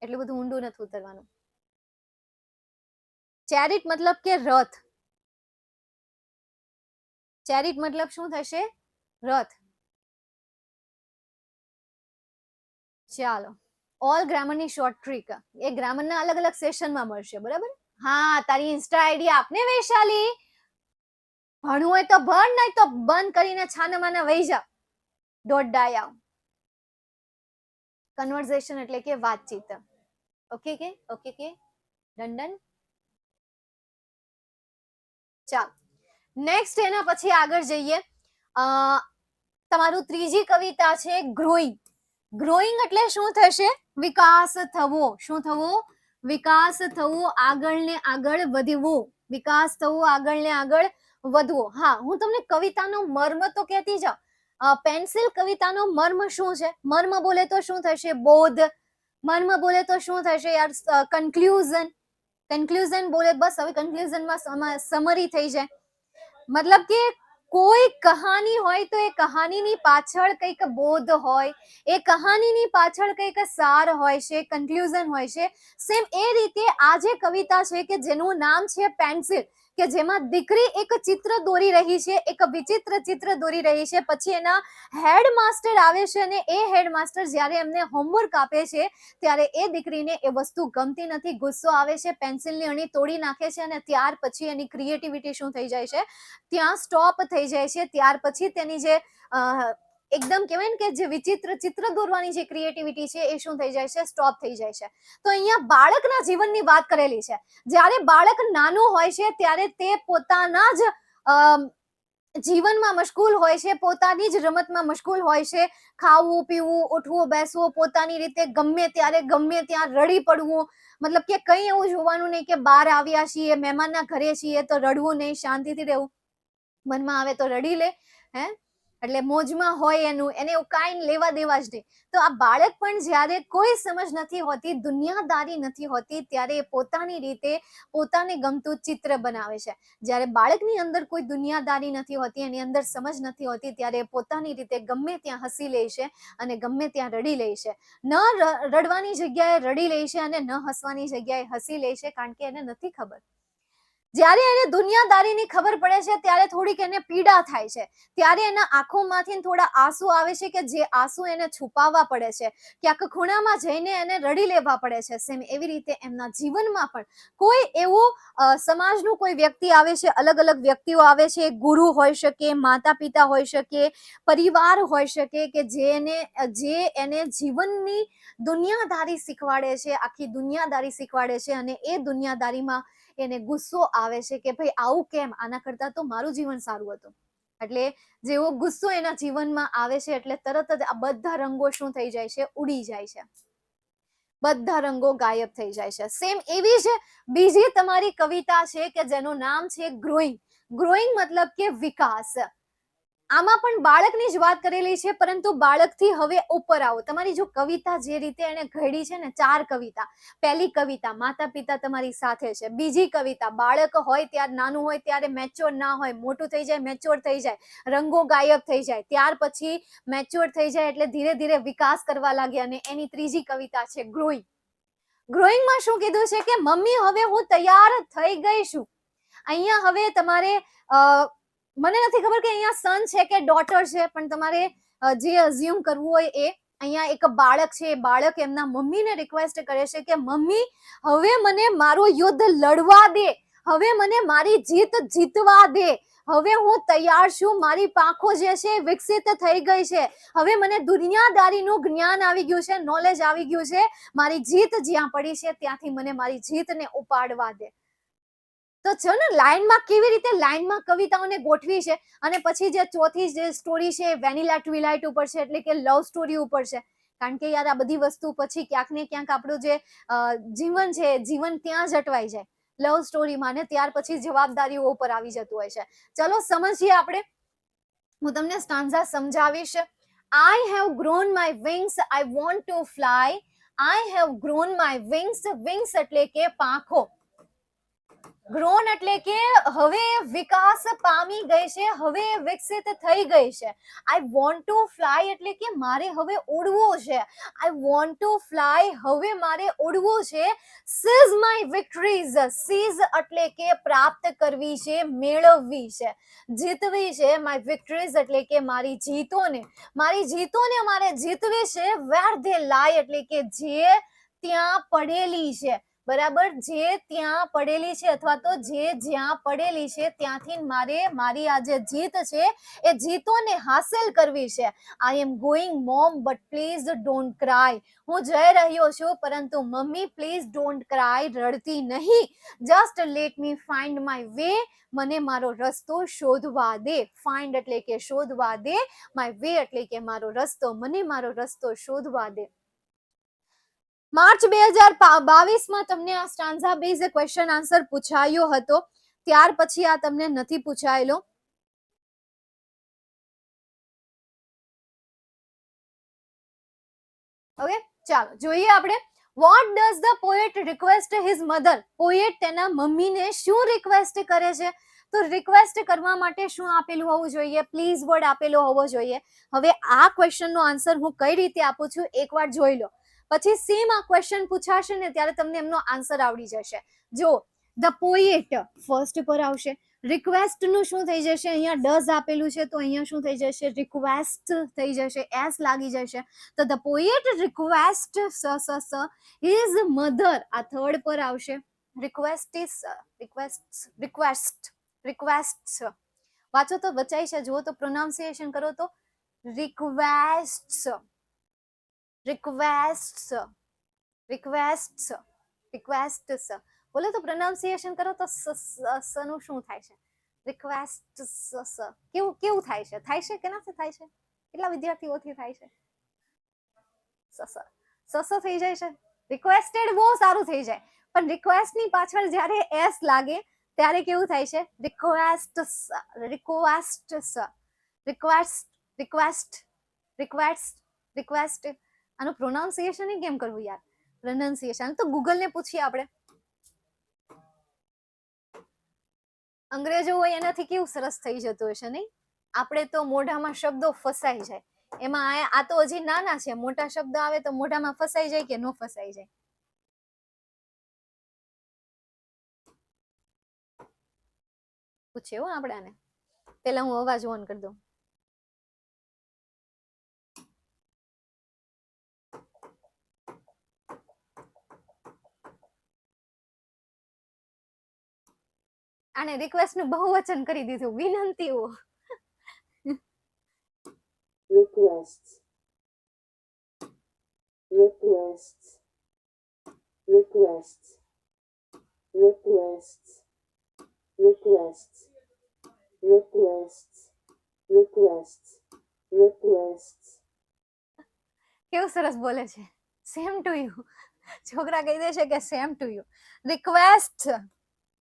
એટલું બધું ઊંડું નથી ઉતરવાનું. ચેરિટ મતલબ કે રથ. ચેરિટ મતલબ શું થશે? રથ. ચાલો, ઓલ ગ્રામરની શોર્ટ ટ્રીક એ ગ્રામરના અલગ અલગ સેશનમાં મળશે. બરાબર? હા, તારી ઇન્સ્ટા આઈડી આપને વૈશાલી. ભણવું હોય તો ભણ, નહીં તો બંધ કરીને છાનામાના વહી જા. દોડાઈ આવ. કન્વર્ઝેશન એટલે કે વાતચીત. ઓકે કે? ઓકે કે? ડન. ચાલો, નેક્સ્ટ એના પછી આગળ જઈએ. તમારું ત્રીજી કવિતા છે ગ્રોઈંગ. ગ્રોઈંગ એટલે શું થશે? વિકાસ થવો. શું થવો? વિકાસ થવો, આગળ ને આગળ વધવું. વિકાસ થવો, આગળ ને આગળ વધવો. હા, હું તમને કવિતાનો મર્મ તો કહેતી જાઉં. પેન્સિલ કવિતાનો મર્મ શું છે? મર્મ બોલે તો શું થશે? બોધ. મર્મ બોલે તો શું થશે યાર? કન્ક્લુઝન. કન્ક્લુઝન બોલે બસ હવે કન્ક્લુઝનમાં સમરી થઈ જાય. મતલબ કે કોઈ કહાની હોય તો એ કહાનીની પાછળ કંઈક બોધ હોય, એ કહાનીની પાછળ કંઈક સાર હોય છે, કન્ક્લુઝન હોય છે. સેમ એ રીતે આ જે કવિતા છે કે જેનું નામ છે પેન્સિલ, કે જેમાં દીકરી એક ચિત્ર દોરી રહી છે, એક વિચિત્ર ચિત્ર દોરી રહી છે. પછી એના હેડમાસ્ટર આવે છે અને એ હેડમાસ્ટર જ્યારે એમને હોમવર્ક આપે છે ત્યારે એ દીકરીને એ વસ્તુ ગમતી નથી, ગુસ્સો આવે છે, પેન્સિલની અણી તોડી નાખે છે અને ત્યાર પછી એની ક્રિએટિવિટી શું થઈ જાય છે? ત્યાં સ્ટોપ થઈ જાય છે. ત્યાર પછી તેની જે એકદમ કહેવાય ને કે જે વિચિત્ર ચિત્ર દોરવાની જે ક્રિએટિવિટી છે એ શું થઈ જાય છે? સ્ટોપ થઈ જાય છે. તો અહીંયા બાળકના જીવનની વાત કરેલી છે. જ્યારે બાળક નાનું હોય છે ત્યારે તે પોતાના જ જીવનમાં મશગુલ હોય છે, પોતાની જ રમતમાં મશગુલ હોય છે, ખાવું પીવું ઉઠવું બેસવું પોતાની રીતે ગમે ત્યારે ગમે ત્યાં રડી પડવું, મતલબ કે કંઈ એવું જોવાનું નહીં કે બહાર આવ્યા છીએ મહેમાનના ઘરે છીએ તો રડવું નહીં, શાંતિથી રહેવું, મનમાં આવે તો રડી લે, હે એટલે મોજમાં હોય એને એવું કાંઈ લેવા દેવા જ નહીં. તો આ બાળક પણ જ્યારે કોઈ સમજ નથી હોતી, દુનિયાદારી નથી હોતી, ત્યારે એ પોતાની રીતે પોતાને ગમતું ચિત્ર બનાવે છે. જ્યારે બાળકની અંદર કોઈ દુનિયાદારી નથી હોતી, એની અંદર સમજ નથી હોતી, ત્યારે પોતાની રીતે ગમે ત્યાં હસી લે છે અને ગમે ત્યાં રડી લે છે. રડવાની જગ્યાએ રડી લે છે અને ન હસવાની જગ્યાએ હસી લે છે, કારણ કે એને નથી ખબર. જ્યારે એને દુનિયાદારીની ખબર પડે છે ત્યારે થોડીક એને પીડા થાય છે, ત્યારે એના આંખોમાંથી થોડા આંસુ આવે છે કે જે આંસુ એને છુપાવવા પડે છે, ક્યાંક ખૂણામાં જઈને એને રડી લેવા પડે છે. સેમ એવી રીતે એમના જીવનમાં પણ કોઈ એવું સમાજનું કોઈ વ્યક્તિ આવે છે, અલગ અલગ વ્યક્તિઓ આવે છે, ગુરુ હોઈ શકે, માતા પિતા હોઈ શકે, પરિવાર હોઈ શકે, કે જે એને જીવનની દુનિયાદારી શીખવાડે છે, આખી દુનિયાદારી શીખવાડે છે, અને એ દુનિયાદારીમાં એને ગુસ્સો આવે છે કે ભાઈ આવું કેમ, આના કરતા તો મારું જીવન સારું હતું. એટલે જેવો ગુસ્સો એના જીવનમાં આવે છે એટલે તરત જ આ બધા રંગો શું થઈ જાય છે, ઉડી જાય છે, બધા રંગો ગાયબ થઈ જાય છે. સેમ એવી જ બીજી તમારી કવિતા છે કે જેનું નામ છે ગ્રોઈંગ. ગ્રોઈંગ મતલબ કે વિકાસ. આમાં પણ બાળકની જ વાત કરેલી છે, પરંતુ બાળકથી હવે ઉપર આવો. તમારી જો કવિતા જે રીતે એને ઘડી છે ને, 4 કવિતા. પહેલી કવિતા માતા પિતા તમારી સાથે છે, બીજી કવિતા બાળક હોય ત્યારે, નાનું હોય ત્યારે મેચ્યોર ના હોય, મોટું થઈ જાય મેચ્યોર થઈ જાય, રંગો ગાયબ થઈ જાય, ત્યાર પછી મેચ્યોર થઈ જાય એટલે ધીરે ધીરે વિકાસ કરવા લાગે, અને એની ત્રીજી કવિતા છે ગ્રોઈંગ. ગ્રોઈંગમાં શું કીધું છે કે મમ્મી હવે હું તૈયાર થઈ ગઈ છું. અહીંયા હવે તમારે મને નથી ખબર કે અહીંયા સન છે કે ડોટર છે, પણ તમારે જે અઝ્યુમ કરવું હોય એ. અહીંયા એક બાળક છે, એ બાળક એમના મમ્મીને રિક્વેસ્ટ કરે છે કે મમ્મી હવે મને મારો યુદ્ધ લડવા દે, હવે મને મારી જીત જીતવા દે, હવે હું તૈયાર છું, મારી પાંખો જે છે વિકસિત થઈ ગઈ છે, હવે મને દુનિયાદારીનું જ્ઞાન આવી ગયું છે, નોલેજ આવી ગયું છે, મારી જીત જ્યાં પડી છે ત્યાંથી મને મારી જીતને ઉપાડવા દે. તો જો ને લાઈનમાં કેવી રીતે લાઈનમાં કવિતાઓને ગોઠવી છે. અને પછી જે ચોથી જે સ્ટોરી છે વેનીલા ટ્વિલાઇટ ઉપર છે, એટલે કે લવ સ્ટોરી ઉપર છે. કારણ કે યાર આ બધી વસ્તુ પછી ક્યાંક ને ક્યાંક આપણું જે જીવન છે, જીવન ત્યાં જ અટવાઈ જાય લવ સ્ટોરીમાં, ને ત્યાર પછી જવાબદારીઓ ઉપર આવી જતું હોય છે. ચલો સમજીએ આપણે. હું તમને સ્ટાન્ઝા સમજાવીશ. I have grown my wings, I want to fly. I have grown my wings. Wings એટલે કે પાંખો. ગ્રોન એટલે કે હવે વિકાસ પામી ગઈ છે, હવે વિકસિત થઈ ગઈ છે. આઈ વોન્ટ ટુ ફ્લાય એટલે કે મારે હવે ઉડવું છે. આઈ વોન્ટ ટુ ફ્લાય, હવે મારે ઉડવું છે. Seize my વિક્ટરીઝ. સીઝ એટલે કે પ્રાપ્ત કરવી છે, મેળવવી છે, જીતવી છે. માય વિક્ટરીઝ એટલે કે મારી જીતોને મારે જીતવી છે. વેર ધે લાય એટલે કે જે ત્યાં પડેલી છે, બરાબર, જે ત્યાં પડેલી છે અથવા તો જે જ્યાં પડેલી છે ત્યાંથી મારે મારી આ જે જીત છે એ જીતોને હાંસલ કરવી છે. I am going mom but please don't cry. હું જઈ રહ્યો છું, પરંતુ મમ્મી પ્લીઝ ડોન્ટ ક્રાય, રડતી નહીં. Just let me find my way. મને મારો રસ્તો શોધવા દે. ફાઇન્ડ એટલે કે શોધવા દે, માય વે એટલે કે મારો રસ્તો, મને મારો રસ્તો શોધવા દે. માર્ચ 2022માં તમને આ સ્ટાન્ઝા બેઝ ક્વેશ્ચન આન્સર પૂછાયો હતો, ત્યાર પછી આ તમને નથી પૂછાયેલો. ઓકે, ચાલો જોઈએ આપણે. Vote does the poet request his mother. Poet તેના મમ્મીને શું રિક્વેસ્ટ કરે છે? તો રિક્વેસ્ટ કરવા માટે શું આપેલું હોવું જોઈએ? પ્લીઝ વર્ડ આપેલો હોવો જોઈએ. હવે આ ક્વેશ્ચનનો આન્સર હું કઈ રીતે આપું છું એકવાર જોઈ લો, પછી સેમ આ ક્વેશ્ચન પૂછાશે ને ત્યારે તમને એમનો આન્સર આવડી જશે. જો ધ પોએટ ફર્સ્ટ પર આવશે, રિક્વેસ્ટ નું શું થઈ જશે? અહીંયા ડઝ આપેલું છે તો અહીંયા શું થઈ જશે? રિક્વેસ્ટ થઈ જશે, એસ લાગી જશે. તો the poet request his mother, આ થર્ડ પર આવશે. રિક્વેસ્ટ વાંચો તો વચાઈ છે, જુઓ તો પ્રોનાઉન્સિએશન કરો તો રિક્વેસ્ટ બોલો તો પ્રોનાઉન્સિએશન કરો તો સ નું શું થાય છે? રિક્વેસ્ટ કેવું કેવું થાય છે કેનાથી થાય છે? કેટલા વિદ્યાર્થીઓથી થાય છે? સસ થઈ જાય છે. રિક્વેસ્ટેડ બહુ સારું થઈ જાય, પણ રિક્વેસ્ટ ની પાછળ જ્યારે એસ લાગે ત્યારે કેવું થાય છે? Request request request request request request. આનું પ્રોનાઉન્સિએશન કેમ કરવું યાર? પ્રોનાઉન્સિએશન તો ગૂગલ ને પૂછીએ આપણે. અંગ્રેજો હોય એનાથી કેવું સરસ થઈ જતું હશે નહીં? આપણે તો મોઢામાં શબ્દો ફસાઈ જાય. એમાં આ તો હજી નાના છે, મોટા શબ્દ આવે તો મોઢામાં ફસાઈ જાય કે ન ફસાઈ જાય? પૂછે હો આપણે આને. પેલા હું અવાજ ઓન કરી દઉં. આને રિક્વેસ્ટ નું બહુવચન કરી દીધું, વિનંતીઓ. requests, requests, requests, requests, requests, requests, requests, requests. કેવું સરસ બોલે છે. Same to you. છોકરા કહી દે છે કે સેમ ટુ યુ. રિક્વેસ્ટ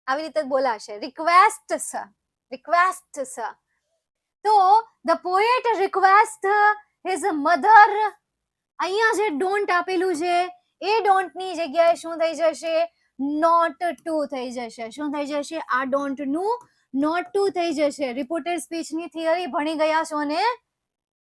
આવી રીતે બોલાશે, રિક્વેસ્ટ રિક્વેસ્ટ. તો the poet request his mother. અહીંયા જે ડોન્ટ આપેલું છે એ ડોન્ટ ની જગ્યાએ શું થઈ જશે? નોટ ટુ થઈ જશે. શું થઈ જશે? આ ડોન્ટ નું નોટ ટુ થઈ જશે. રિપોર્ટેડ સ્પીચ ની થિયરી ભણી ગયા છો ને?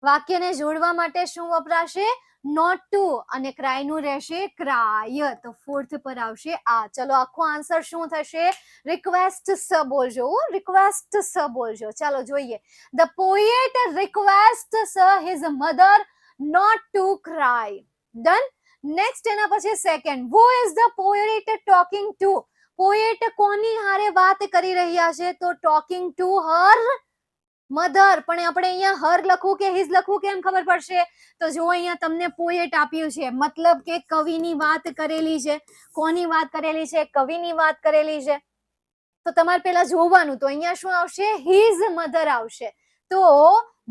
વાક્યને જોડવા માટે શું વપરાશે? Not two. અને ક્રાય નું રહેશે ક્રાય. તો ફોર્થ પર આવશે આ. ચલો આખો આન્સર શું થશે? રિક્વેસ્ટ બોલજો, રિક્વેસ્ટ બોલજો. ચાલો જોઈએ. The poet request his mother not to cry. Done. Next એના પછી second. Who is the poet talking to? Poet કોની હારે વાત કરી રહ્યા છે? તો talking to her mother. પણ આપણે અહીંયા હર લખવું કે હિઝ લખવું કેમ ખબર પડશે? તો જો અહીંયા તમને પોએટ આપ્યું છે, મતલબ કે કવિની વાત કરેલી છે. કોની વાત કરેલી છે? કવિની વાત કરેલી છે. તો તમારે પેલા જોવાનું, તો અહીંયા શું આવશે? હિઝ મધર આવશે. તો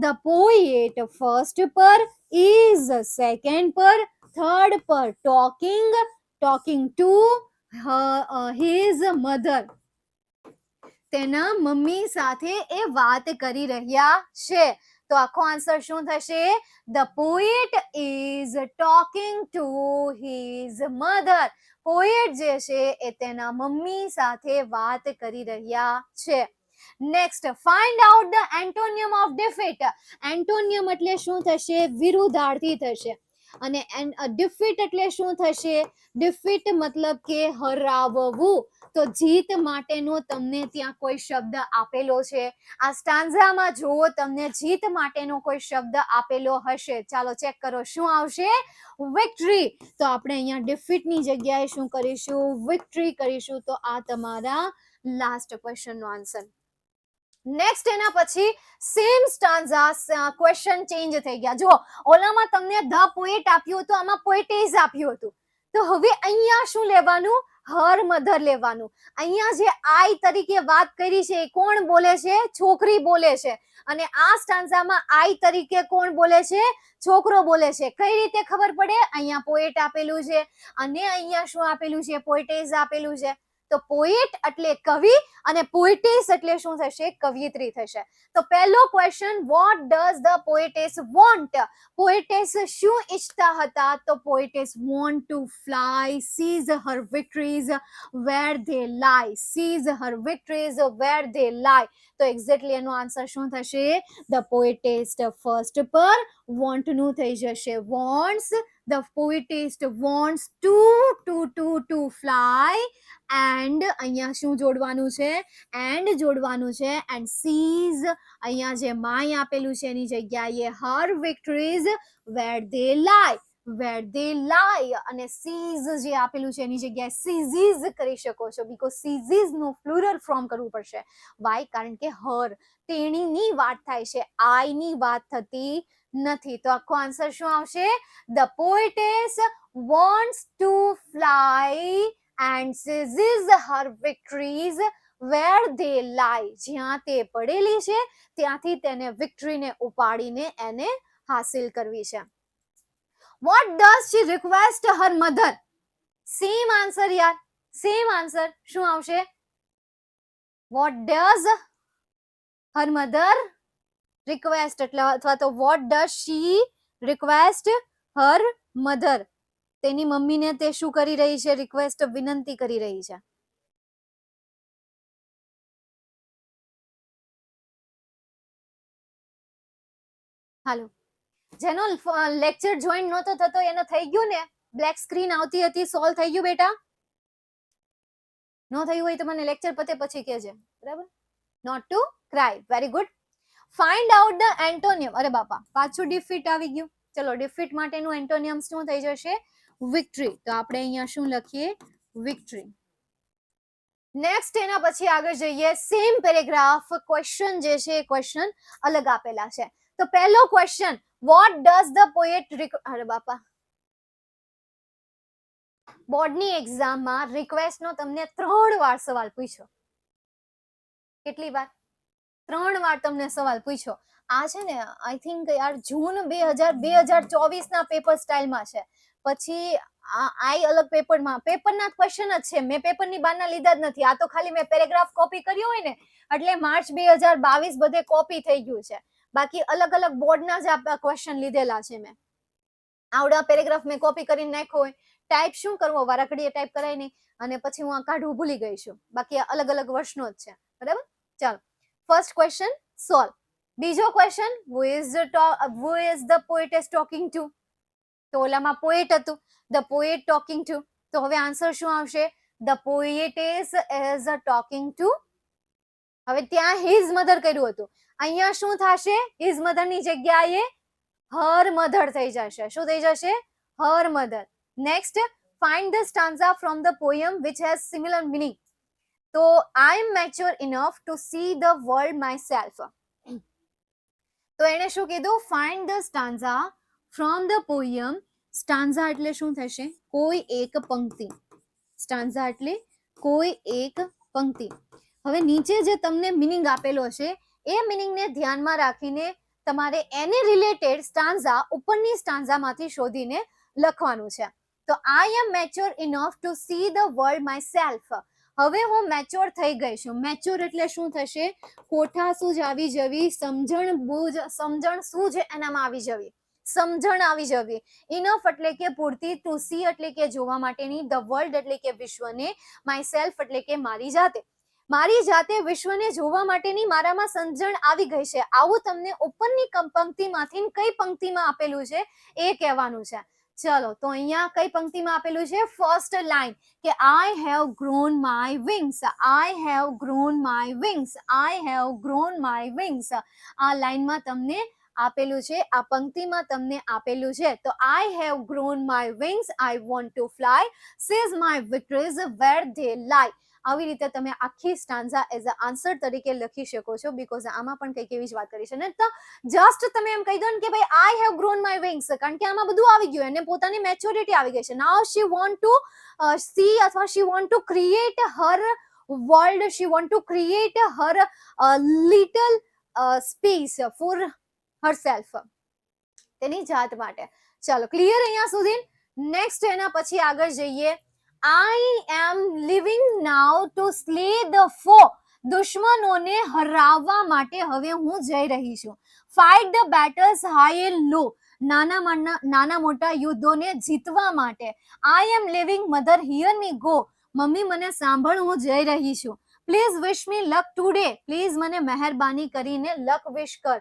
ધ પોએટ ફર્સ્ટ પર, ઇઝ સેકન્ડ પર, થર્ડ પર ટોકિંગ ટુ હિઝ મધર. તેના મમ્મી સાથે એ વાત કરી રહ્યા છે. તો આખો આન્સર શું થશે? The poet is talking to his mother. Poet જે છે એ તેના મમ્મી સાથે વાત કરી રહ્યા છે. Next, find out the એન્ટોનિયમ of defeat. એન્ટોનિયમ એટલે શું થશે? વિરુદ્ધાર્થી થશે. અને ડિફીટ એટલે શું થશે? ડિફીટ મતલબ કે હરાવવું. તો જીત માટેનો તમને ત્યાં કોઈ શબ્દ આપેલો છે? આ સ્ટાન્ઝામાં જુઓ, તમને જીત માટેનો કોઈ શબ્દ આપેલો હશે. ચાલો ચેક કરો, શું આવશે? વિક્ટરી. તો આપણે અહીંયા ડિફીટ ની જગ્યાએ શું કરીશું? વિક્ટરી કરીશું. તો આ તમારા લાસ્ટ ક્વેશ્ચન નો આન્સર. નેક્સ્ટ એના પછી સેમ સ્ટાન્ઝા, ક્વેશ્ચન ચેન્જ થઈ ગયા. જો ઓલામાં તમને ધ પોએટ આપ્યું હતું, આમાં પોએટેઝ આપ્યું હતું. તો હવે અહીંયા શું લેવાનું? હર મધર લેવાનું. અહીંયા જે આઈ તરીકે વાત કરી છે એ કોણ બોલે છે? છોકરી બોલે છે. અને આ સ્ટાન્ઝામાં આઈ તરીકે કોણ બોલે છે? છોકરો બોલે છે. કઈ રીતે ખબર પડે? અહીંયા પોએટ આપેલું છે અને અહીંયા શું આપેલું છે? પોએટેઝ આપેલું છે. તો પોએટ એટલે કવિ અને પોએટેસ એટલે શું થશે? કવિયત્રી થશે. તો પહેલો question, what does the poetess want? Poetess શું ઈચ્છતા હતા? તો poetess want to fly, seize her victories where they lie. Seize her victories where they lie. તો એક્ઝેક્ટલી એનો આન્સર શું થશે? ધ પોએટેસ ફર્સ્ટ પર વોન્ટ નું થઈ જશે wants. The poetess wants to fly, and અહીંયા શું જોડવાનું છે? એન્ડ જોડવાનું છે. એન્ડ sees, અહીંયા જે માય આપેલું છે એની જગ્યાએ her victories where they lie. Where they lie. અને sees જે આપેલું છે એની જગ્યાએ seizes કરી શકો છો, બીકોઝ seizes નું પ્લુરલ ફોર્મ કરવું પડશે. વાય? કારણ કે her, તેણીની વાત થાય છે, આઈ ની વાત થતી નથી. તો આખો આન્સર શું આવશે? The poetess wants to fly and seizes her victories where they lie, જ્યાં તે પડેલી છે ત્યાંથી તેને વિક્ટરીને ઉપાડીને એને હાસિલ કરવી છે. what does she request her mother? Same answer યાર, સેમ આન્સર. શું આવશે? what does her mother request એટલે અથવા તો what does she request her mother? તેની મમ્મીને તે શું કરી રહી છે? રિક્વેસ્ટ, વિનંતી કરી રહી છે. હાલો, જેનો લેક્ચર જોઈન નહોતો થતો એનો થઈ ગયું ને? બ્લેક સ્ક્રીન આવતી હતી, સોલ્વ થઈ ગયું બેટા? ન થયું હોય તો મને લેક્ચર પતે પછી કહેજે, બરાબર? Not to cry. Very good. Find out the antonym. અરે બાપા, પાછું ડિફીટ આવી ગયું. ચલો, ડિફીટ માટેનું એન્ટોનિયમ શું થઈ જશે? વિક્ટરી. તો આપણે અહીંયા શું લખીએ? વિક્ટરી. નેક્સ્ટ એના પછી આગળ જઈએ. સેમ પેરેગ્રાફ, ક્વેશ્ચન જે છે એ ક્વેશ્ચન અલગ આપેલા છે. તો પહેલો question, what does the poet અરે બાપા, બોર્ડની એક્ઝામમાં રિક્વેસ્ટનો તમને 3 વાર સવાલ પૂછ્યો. કેટલી વાર? 3 વાર તમને સવાલ પૂછ્યો. આ છે ને આઈ થિંક યાર જૂન 2024 ના પેપર સ્ટાઇલમાં છે. પછી આઈ અલગ પેપરમાં પેપરના ક્વેશ્ચન જ છે. મેં પેપરની બહારના લીધા જ નથી. આ તો ખાલી મેં પેરેગ્રાફ કોપી કર્યો હોય ને એટલે માર્ચ 2022 બધે કોપી થઈ ગયું છે. બાકી અલગ અલગ બોર્ડના જ આ ક્વેશ્ચન લીધેલા છે મેં. આવડા પેરેગ્રાફ મેં કોપી કરીને નાખ્યો હોય. ટાઈપ શું કરવો? વારાઘડીએ ટાઈપ કરાય નહીં અને પછી હું આ કાઢવું ભૂલી ગઈ છું. બાકી આ અલગ અલગ વર્ષનો જ છે, બરાબર? ચાલો, ફર્સ્ટ ક્વેશ્ચન સોલ્વ. બીજો question, who is the poetess talking to? તો ઓલામાં પોએટ હતું, the poet talking to. તો હવે આન્સર શું આવશે? the poetess is talking to. હવે ત્યાં his mother કર્યું હતું, અહીંયા શું થશે? his mother ની જગ્યાએ her mother થઈ જશે. શું થઈ જશે? her mother. Next, find the stanza from the poem which has similar meaning. તો I am mature enough to see the world myself. તો એને શું કીધું? find the stanza from the poem. Stanza એટલે શું થશે? કોઈ એક પંક્તિ. સ્ટાન્ઝા એટલે કોઈ એક પંક્તિ. હવે નીચે જે તમને મિનિંગ આપેલો છે એ મિનિંગને ધ્યાનમાં રાખીને તમારે એને રિલેટેડ સ્ટાન્ઝા ઉપરની સ્ટાન્ઝામાંથી શોધીને લખવાનું છે. તો I am mature enough to see the world myself. હવે હું મેચ્યોર થઈ ગઈ છું. મેચ્યોર એટલે શું થશે? કોઠા સૂઝ આવી જવી, સમજણ સૂઝ એનામાં આવી જવી, સમજણ આવી જવી. ઇનફ એટલે કે પૂરતી, ટુ સી એટલે કે જોવા માટેની, ધ વર્લ્ડ એટલે કે વિશ્વને, માય સેલ્ફ એટલે કે મારી જાતે. મારી જાતે વિશ્વને જોવા માટેની મારામાં સમજણ આવી ગઈ છે. આવું તમને ઉપરની પંક્તિમાંથી કઈ પંક્તિમાં આપેલું છે એ કહેવાનું છે. ચલો, તો અહીંયા કઈ પંક્તિમાં આપેલું છે? ફર્સ્ટ લાઈન કે I have grown my wings. I have grown my wings. I have grown my wings. આ લાઈનમાં તમને આપેલું છે, આ પંક્તિમાં તમને આપેલું છે. તો I have grown my wings. I want to fly. Seize my victories where they lie. આવી રીતે તમે આખી સ્ટાન્ઝા એઝ અ આન્સર તરીકે લખી શકો છો, બીકોઝ આમાં પણ કંઈક એવી જ વાત કરી છે ને. તો જસ્ટ તમે એમ કહી દો ને કે ભાઈ I have grown my wings, કારણ કે આમાં બધું આવી ગયું, એને પોતાની મેચ્યોરિટી આવી ગઈ છે. Now she want to see અથવા she want to create her world, she want to create her little space for herself, તેની જાત માટે. ચાલો, ક્લિયર અહીંયા સુધી? નેક્સ્ટ એના પછી આગળ જઈએ. I am living now to slay the foe. દુશ્મનોને હરાવવા માટે હવે હું જઈ રહી છું. Fight the battles high and low. નાના મોટા યુદ્ધોને જીતવા માટે. I am living, mother hear me go. Mummy મને સાંભળ, હું જઈ રહી છું. Please wish me luck today. Please મને મહેરબાની કરીને લક વિશ કર.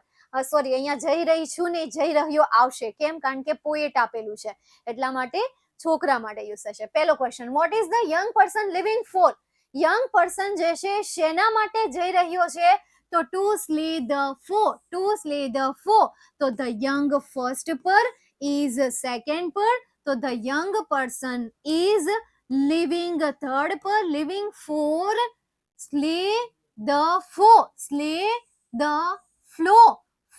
સોરી, અહીંયા જઈ રહી છું ને જઈ રહ્યો આવશે. કેમ? કારણ કે પોએટ આપેલું છે એટલા માટે છોકરા માટે યુઝ થશે. પહેલો question, what is the young person living for? Young person જે છે શેના માટે જઈ રહ્યો છે? તો to slay the foe. To slay the foe. તો ધ યંગ ફર્સ્ટ પર ઇઝ સેકન્ડ પર. તો the young person is living third પર. Living for slay the foe. Slay the flow.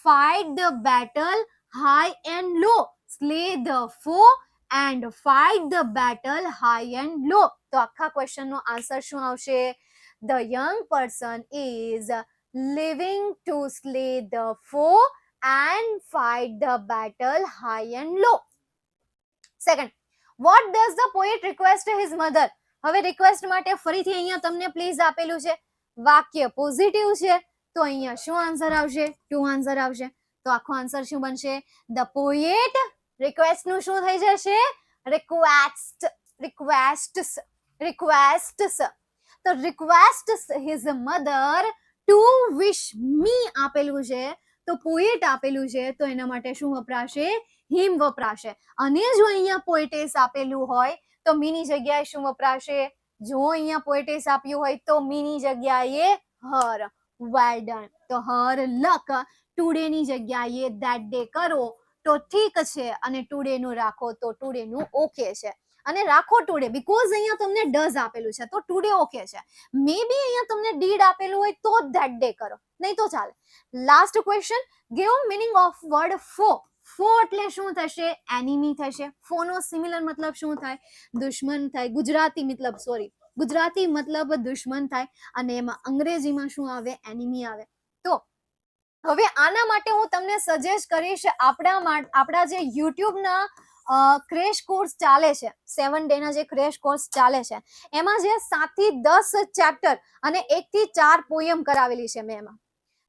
Fight the battle high and low. Slay the foe and fight the battle high and low. તો આખા question નો answer શું આવશે? The young person is living to slay the foe and fight the battle high and low. Second, what does the poet request his mother? હવે request માટે ફરીથી અહીંયા તમને please આપેલું છે, વાક્ય પોઝિટિવ છે તો અહીંયા શું આન્સર આવશે? ટુ આન્સર આવશે. તો આખો આન્સર શું બનશે? ધ પોએટ રિક્વેસ્ટ નું શું થઈ જશે? રિક્વેસ્ટ્સ. તો રિક્વેસ્ટ્સ હિઝ મધર ટુ વિશ મી આપેલું છે, તો પોએટ આપેલું છે તો એના માટે શું વપરાશે? હિમ વપરાશે. અને જો અહીંયા પોએટેસ આપેલું હોય તો મીની જગ્યાએ શું વપરાશે? જો અહીંયા પોએટેસ આપ્યું હોય તો મીની જગ્યાએ હર. Well done. તો હર લક ટુડે ની જગ્યાએ ધેટ ડે કરો તો ઠીક છે, અને ટુડે નું રાખો તો ટુડે નું ઓકે છે. અને રાખો ટુડે બીકોઝ અહીંયા તમને ડઝ આપેલું છે તો ટુડે ઓકે છે. મે બી અહીંયા તમને ડીડ આપેલું હોય તો ધેટ ડે કરો, નહીં તો ચાલે. Last question, give meaning of word foe. Foe એટલે શું થશે? એનિમી થશે. ફોનો સિમિલર મતલબ શું થાય? દુશ્મન થાય. ગુજરાતી મતલબ દુશ્મન થાય, અને એમાં અંગ્રેજીમાં શું આવે? એનિમી આવે. તો હવે આના માટે હું તમને સજેસ્ટ કરીશ આપણા જે યુટ્યુબના ક્રેશ કોર્સ ચાલે છે, 7 ડે ના જે ક્રેશ કોર્સ ચાલે છે, એમાં જે 7 થી 10 ચેપ્ટર અને 1 થી 4 પોયમ કરાવેલી છે મેં એમાં.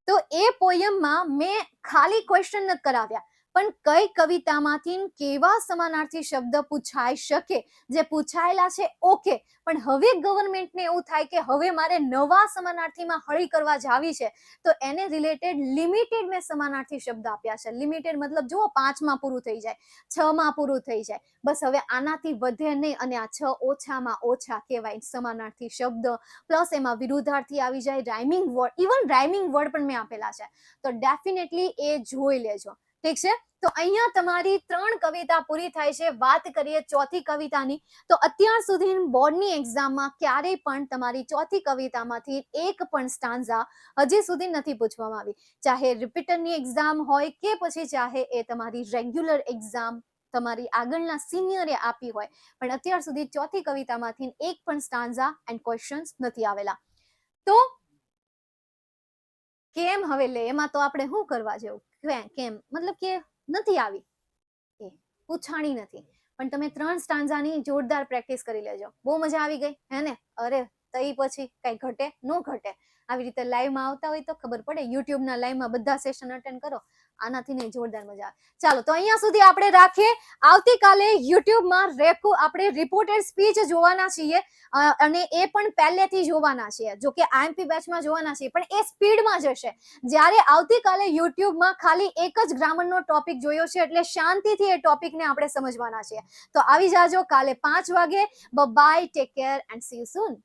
તો એ પોયમમાં મેં ખાલી ક્વેશ્ચન નથી કરાવ્યા, પણ કઈ કવિતામાંથી કેવા સમાનાર્થી શબ્દ પૂછાઈ શકે, જે પૂછાયેલા છે ઓકે, પણ હવે ગવર્મેન્ટને એવું થાય કે હવે મારે નવા સમાનાર્થીમાં હળી કરવા જાવી છે, તો એને રિલેટેડ લિમિટેડ મેં સમાનાર્થી શબ્દ આપ્યા છે. લિમિટેડ મતલબ જુઓ 5 માં પૂરું થઈ જાય, 6 માં પૂરું થઈ જાય, બસ હવે આનાથી વધે નહીં. અને આ 6 ઓછામાં ઓછા કહેવાય સમાનાર્થી શબ્દ, પ્લસ એમાં વિરુદ્ધાર્થી આવી જાય, rhyming word, even rhyming word પણ મેં આપેલા છે. તો ડેફિનેટલી એ જોઈ લેજો. ઠીક છે. તો અહીંયા તમારી 3 કવિતા પૂરી થાય છે. વાત કરીએ ચોથી કવિતાની, તો અત્યાર સુધી બોર્ડની એક્ઝામમાં ક્યારેય પણ તમારી ચોથી કવિતામાંથી એક પણ સ્ટાન્ઝા હજી સુધી નથી પૂછવામાં આવી. ચાહે રિપીટરની એક્ઝામ હોય કે પછી ચાહે એ તમારી રેગ્યુલર એક્ઝામ તમારી આગળના સિનિયરે આપી હોય, પણ અત્યાર સુધી ચોથી કવિતામાંથી એક પણ સ્ટાન્ઝા એન્ડ ક્વેશ્ચન્સ નથી આવેલા. તો કેમ હવે લે, એમાં તો આપણે શું કરવા જેવું? કેમ મતલબ કે નથી આવી, એ પૂછાણી નથી, પણ તમે 3 સ્ટાન્ઝાની જોરદાર પ્રેક્ટિસ કરી લેજો. બહુ મજા આવી ગઈ હે ને? અરે તઈ પછી કઈ ઘટે નો ઘટે. આવી રીતે લાઈવમાં આવતા હોય તો ખબર પડે. યુટ્યુબના લાઈવમાં બધા સેશન અટેન્ડ કરો, આનાથી નહીં જોરદાર મજા આવે. ચાલો તો અહીંયા સુધી આપણે રાખીએ. આવતીકાલે યુટ્યુબમાં આપણે રિપોર્ટેડ સ્પીચ જોવાના છીએ, અને એ પણ પહેલેથી જોવાના છીએ. જો કે આઈએમપી બેચમાં જોવાના છીએ, પણ એ સ્પીડમાં જશે. જ્યારે આવતીકાલે યુટ્યુબમાં ખાલી એક જ ગ્રામરનો ટોપિક જોયો છે, એટલે શાંતિથી એ ટોપિકને આપણે સમજવાના છીએ. તો આવી જાજો કાલે 5 વાગે. Bye, take care and see you soon.